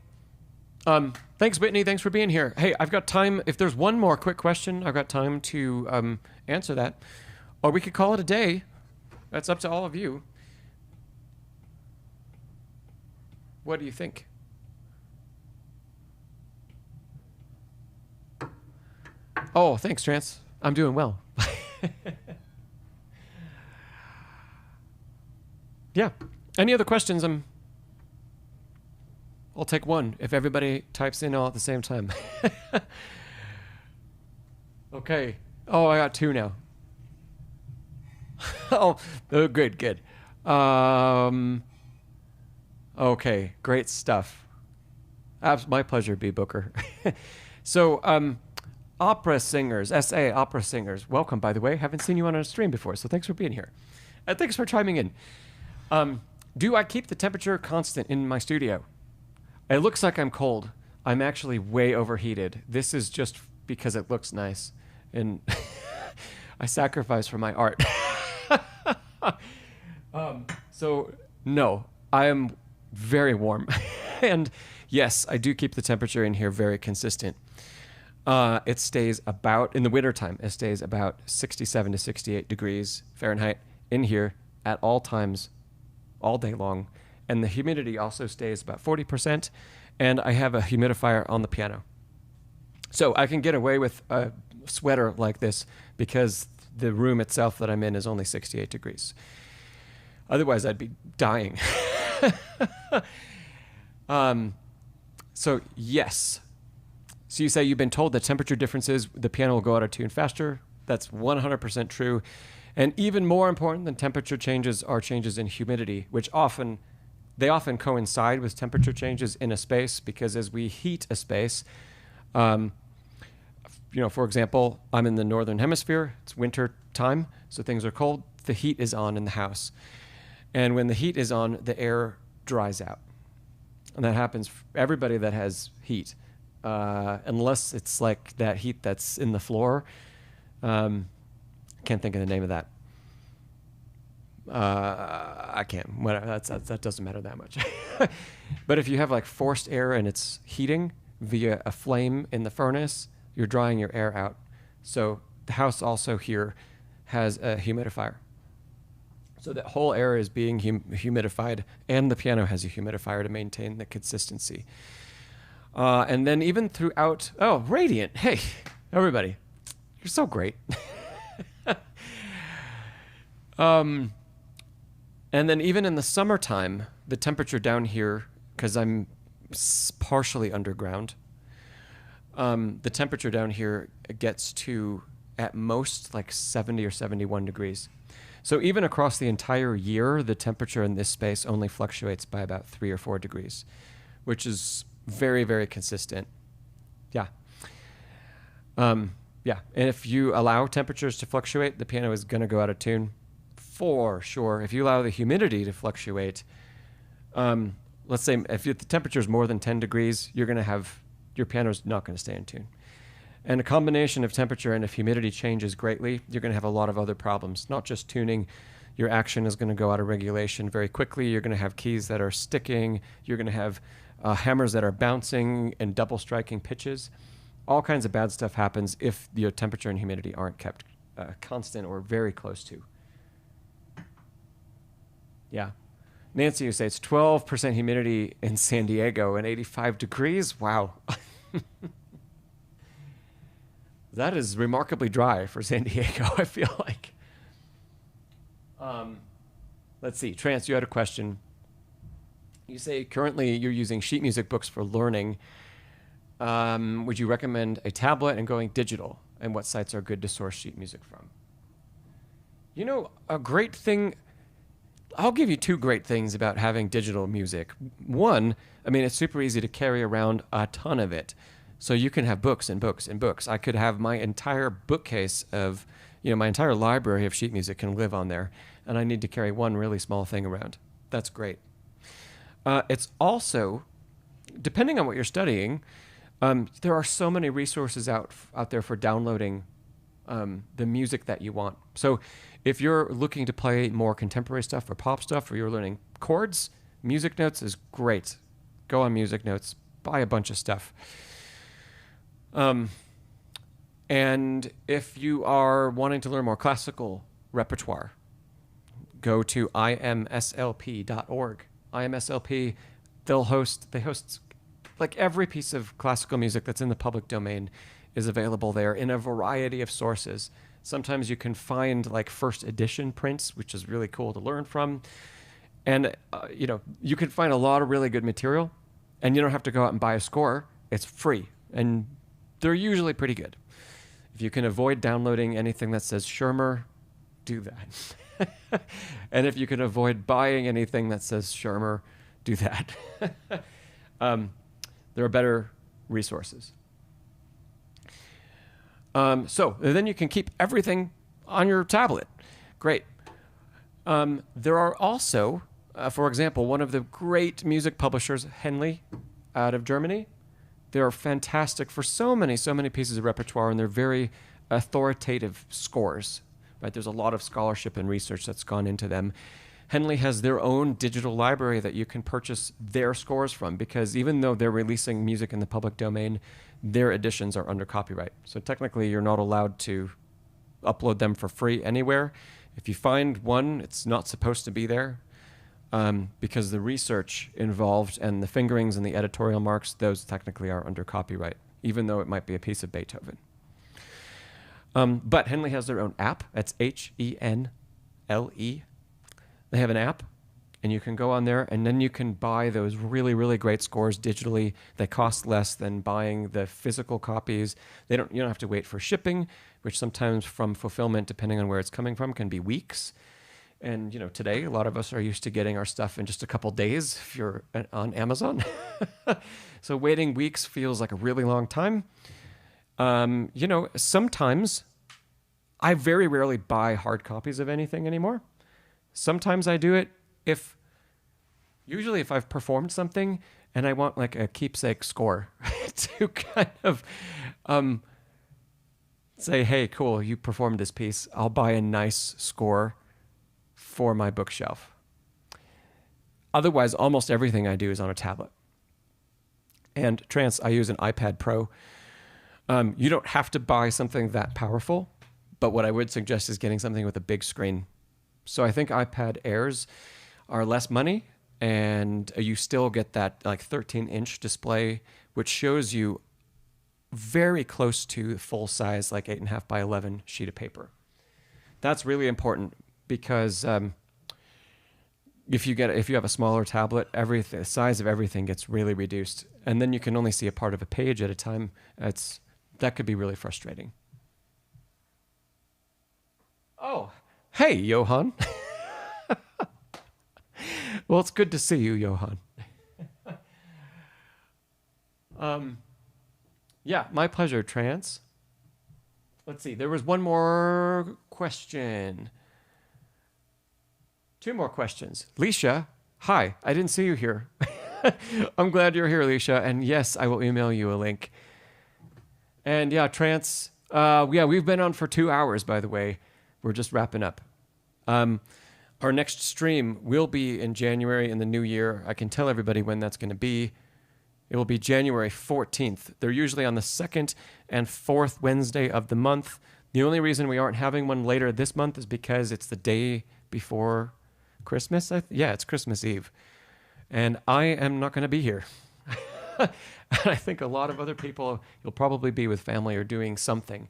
Thanks, Whitney. Thanks for being here. Hey, I've got time. If there's one more quick question, I've got time to answer that. Or we could call it a day. That's up to all of you. What do you think? Oh, thanks, Trance. I'm doing well. Yeah. Any other questions? I'll take one if everybody types in all at the same time. Okay. Oh, I got two now. Oh, good. Okay, great stuff. My pleasure, B. Booker. So, opera singers, SA opera singers. Welcome, by the way. Haven't seen you on a stream before, so thanks for being here. Thanks for chiming in. Do I keep the temperature constant in my studio? It looks like I'm cold. I'm actually way overheated. This is just because it looks nice, and I sacrifice for my art. So no, I am very warm. And yes, I do keep the temperature in here very consistent. It stays about, in the wintertime, it stays about 67 to 68 degrees Fahrenheit in here at all times, all day long. And the humidity also stays about 40%. And I have a humidifier on the piano. So I can get away with a sweater like this because the room itself that I'm in is only 68 degrees. Otherwise, I'd be dying. So yes. So you say you've been told that temperature differences, the piano will go out of tune faster. That's 100% true. And even more important than temperature changes are changes in humidity, which often coincide with temperature changes in a space, because as we heat a space, for example, I'm in the northern hemisphere. It's winter time, so things are cold. The heat is on in the house. And when the heat is on, the air dries out. And that happens for everybody that has heat, unless it's like that heat that's in the floor. Can't think of the name of that. I can't. Whatever. That doesn't matter that much. But if you have like forced air and it's heating via a flame in the furnace, you're drying your air out. So the house also here has a humidifier. So that whole air is being humidified, and the piano has a humidifier to maintain the consistency. And then even throughout, Radiant. Hey, everybody, you're so great. And then even in the summertime, the temperature down here, because I'm partially underground, the temperature down here gets to at most like 70 or 71 degrees. So even across the entire year, the temperature in this space only fluctuates by about 3 or 4 degrees, which is very, very consistent. Yeah. Yeah. And if you allow temperatures to fluctuate, the piano is going to go out of tune for sure. If you allow the humidity to fluctuate, let's say if the temperature is more than 10 degrees, you're going to have, your piano's not going to stay in tune. And a combination of temperature and if humidity changes greatly, you're going to have a lot of other problems, not just tuning. Your action is going to go out of regulation very quickly. You're going to have keys that are sticking. You're going to have hammers that are bouncing and double striking pitches. All kinds of bad stuff happens if your temperature and humidity aren't kept constant or very close to. Yeah. Nancy, you say it's 12% humidity in San Diego and 85 degrees? Wow. That is remarkably dry for San Diego, I feel like. Let's see. Trance, you had a question. You say currently you're using sheet music books for learning. Would you recommend a tablet and going digital? And what sites are good to source sheet music from? You know, a great thing, I'll give you two great things about having digital music. One, I mean, it's super easy to carry around a ton of it. So you can have books and books and books. I could have my entire bookcase of, my entire library of sheet music can live on there. And I need to carry one really small thing around. That's great. It's also, depending on what you're studying, there are so many resources out there for downloading the music that you want. So if you're looking to play more contemporary stuff or pop stuff, or you're learning chords, Music Notes is great. Go on Music Notes, buy a bunch of stuff. And if you are wanting to learn more classical repertoire, go to imslp.org. IMSLP, they host like every piece of classical music that's in the public domain is available there in a variety of sources. Sometimes you can find like first edition prints, which is really cool to learn from. And, you can find a lot of really good material, and you don't have to go out and buy a score. It's free, and they're usually pretty good. If you can avoid downloading anything that says Schirmer, do that. And if you can avoid buying anything that says Schirmer, do that. There are better resources. So then you can keep everything on your tablet. Great. There are also, for example, one of the great music publishers, Henley, out of Germany. They're fantastic for so many pieces of repertoire, and they're very authoritative scores. Right? There's a lot of scholarship and research that's gone into them. Henley has their own digital library that you can purchase their scores from, because even though they're releasing music in the public domain, their editions are under copyright. So technically, you're not allowed to upload them for free anywhere. If you find one, it's not supposed to be there, because the research involved and the fingerings and the editorial marks, those technically are under copyright, even though it might be a piece of Beethoven. But Henley has their own app. That's Henle. They have an app, and you can go on there, and then you can buy those really, really great scores digitally. They cost less than buying the physical copies. You don't have to wait for shipping, which sometimes from fulfillment, depending on where it's coming from, can be weeks. And today, a lot of us are used to getting our stuff in just a couple days if you're on Amazon. So waiting weeks feels like a really long time. Sometimes I very rarely buy hard copies of anything anymore. Sometimes I do it usually if I've performed something and I want like a keepsake score to kind of say, hey, cool, you performed this piece. I'll buy a nice score for my bookshelf. Otherwise, almost everything I do is on a tablet. And I use an iPad Pro. You don't have to buy something that powerful, but what I would suggest is getting something with a big screen. So I think iPad Airs are less money, and you still get that like 13-inch display, which shows you very close to full size, like 8.5 by 11 sheet of paper. That's really important because if you have a smaller tablet, the size of everything gets really reduced, and then you can only see a part of a page at a time. That could be really frustrating. Oh, hey, Johan. Well, it's good to see you, Johan. Yeah, my pleasure, Trance. Let's see. There was one more question. Two more questions. Leisha, hi. I didn't see you here. I'm glad you're here, Leisha. And yes, I will email you a link. And yeah, Trance. We've been on for 2 hours, by the way. We're just wrapping up. Our next stream will be in January in the new year. I can tell everybody when that's going to be. It will be January 14th. They're usually on the 2nd and 4th Wednesday of the month. The only reason we aren't having one later this month is because it's the day before Christmas. It's Christmas Eve. And I am not going to be here. And I think a lot of other people, you'll probably be with family or doing something.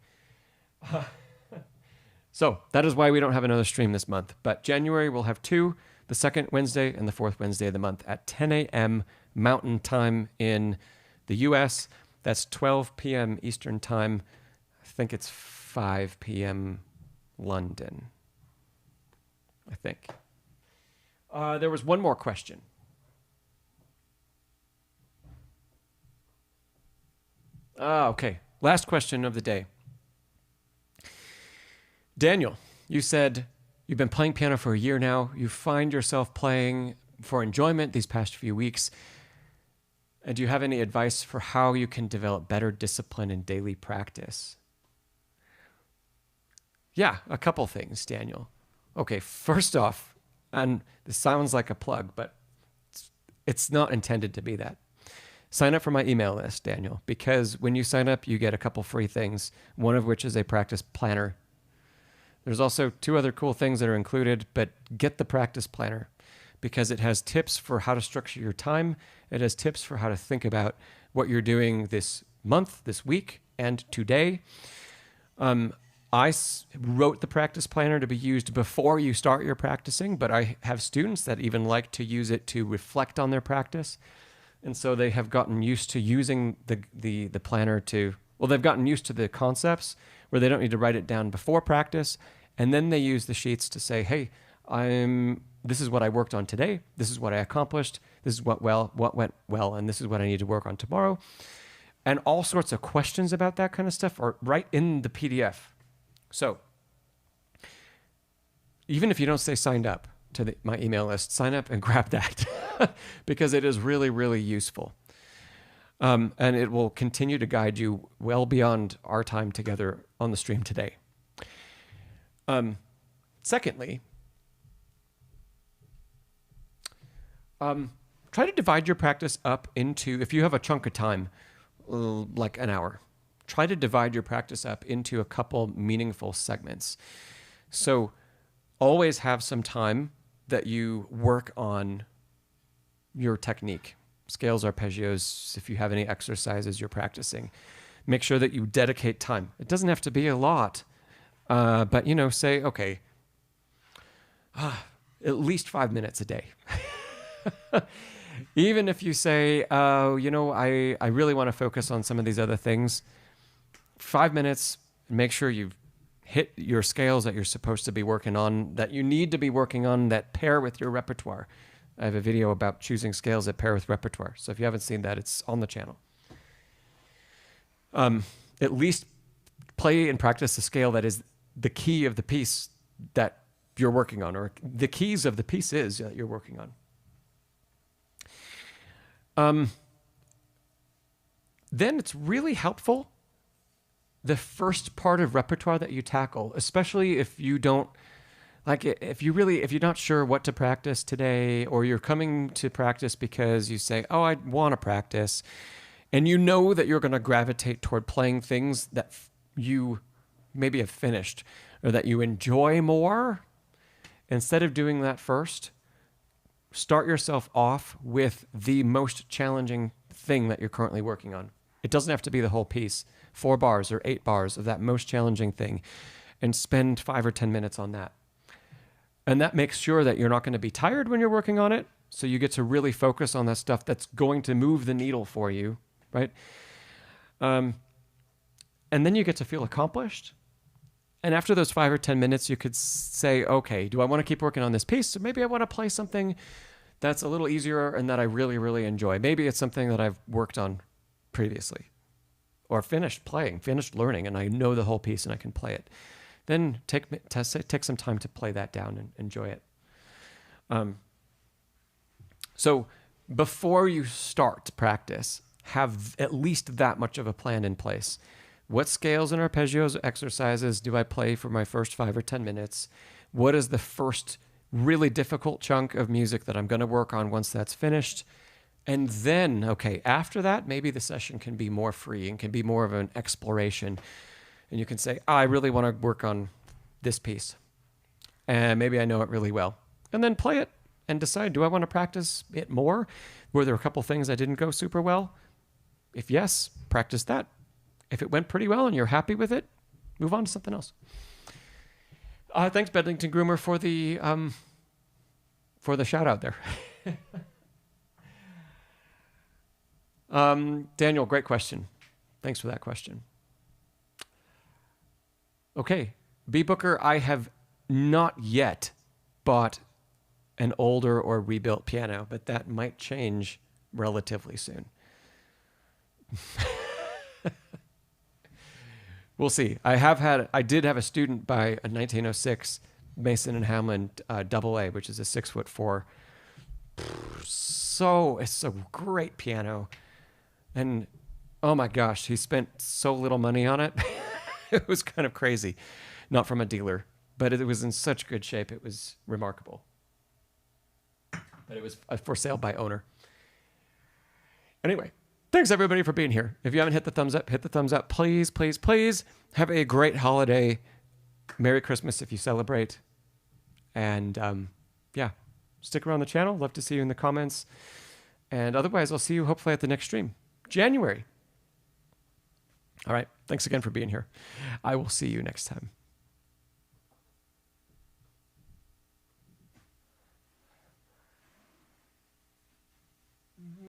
So that is why we don't have another stream this month. But January we'll have 2, the 2nd Wednesday and the 4th Wednesday of the month at 10 a.m. Mountain Time in the U.S. That's 12 p.m. Eastern Time. I think it's 5 p.m. London. I think. There was one more question. Okay. Last question of the day. Daniel, you said you've been playing piano for a year now. You find yourself playing for enjoyment these past few weeks. And do you have any advice for how you can develop better discipline in daily practice? Yeah, a couple things, Daniel. Okay, first off, and this sounds like a plug, but it's not intended to be that. Sign up for my email list, Daniel, because when you sign up, you get a couple free things, one of which is a practice planner. There's also 2 other cool things that are included, but get the practice planner because it has tips for how to structure your time. It has tips for how to think about what you're doing this month, this week, and today. I wrote the practice planner to be used before you start your practicing, but I have students that even like to use it to reflect on their practice. And so they have gotten used to using the planner they've gotten used to the concepts where they don't need to write it down before practice. And then they use the sheets to say, hey, this is what I worked on today. This is what I accomplished. This is what went well. And this is what I need to work on tomorrow. And all sorts of questions about that kind of stuff are right in the PDF. So even if you don't stay signed up to my email list, sign up and grab that because it is really, really useful. And it will continue to guide you well beyond our time together on the stream today. Secondly, try to divide your practice up into, if you have a chunk of time, like an hour, try to divide your practice up into a couple meaningful segments. So always have some time that you work on your technique, scales, arpeggios, if you have any exercises you're practicing. Make sure that you dedicate time. It doesn't have to be a lot, but, you know, say, okay, at least 5 minutes a day. Even if you say, you know, I really want to focus on some of these other things, 5 minutes, make sure you've hit your scales that you're supposed to be working on, that you need to be working on, that pair with your repertoire. I have a video about choosing scales that pair with repertoire. So if you haven't seen that, it's on the channel. At least play and practice the scale that is the key of the piece that you're working on, or the keys of the pieces that you're working on. Then it's really helpful, the first part of repertoire that you tackle, especially if you don't, like if you're not sure what to practice today, or you're coming to practice because you say, oh, I want to practice, and you know that you're going to gravitate toward playing things that you maybe have finished or that you enjoy more. Instead of doing that first, start yourself off with the most challenging thing that you're currently working on. It doesn't have to be the whole piece, 4 bars or 8 bars of that most challenging thing, and spend 5 or 10 minutes on that. And that makes sure that you're not going to be tired when you're working on it. So you get to really focus on that stuff that's going to move the needle for you, right? And then you get to feel accomplished. And after those 5 or 10 minutes, you could say, okay, do I want to keep working on this piece? Or maybe I want to play something that's a little easier and that I really, really enjoy. Maybe it's something that I've worked on previously or finished playing, finished learning, and I know the whole piece and I can play it. Then take some time to play that down and enjoy it. So before you start to practice, have at least that much of a plan in place. What scales and arpeggios exercises do I play for my first 5 or 10 minutes? What is the first really difficult chunk of music that I'm going to work on once that's finished? And then, okay, after that, maybe the session can be more free and can be more of an exploration. And you can say, I really want to work on this piece. And maybe I know it really well. And then play it and decide, do I want to practice it more? Were there a couple things I didn't go super well? If yes, practice that. If it went pretty well and you're happy with it, move on to something else. Thanks, Bedlington Groomer, for the shout out there. Daniel, great question. Thanks for that question. Okay, B Booker, I have not yet bought an older or rebuilt piano, but that might change relatively soon. We'll see. I did have a student buy a 1906 Mason and Hamlin AA, which is a 6'4". It's a great piano. And oh my gosh, he spent so little money on it. It was kind of crazy. Not from a dealer, but it was in such good shape. It was remarkable. But it was for sale by owner. Anyway, thanks everybody for being here. If you haven't hit the thumbs up, hit the thumbs up. Please, please, please have a great holiday. Merry Christmas if you celebrate. And yeah, stick around the channel. Love to see you in the comments. And otherwise, I'll see you hopefully at the next stream, January. All right. Thanks again for being here. I will see you next time.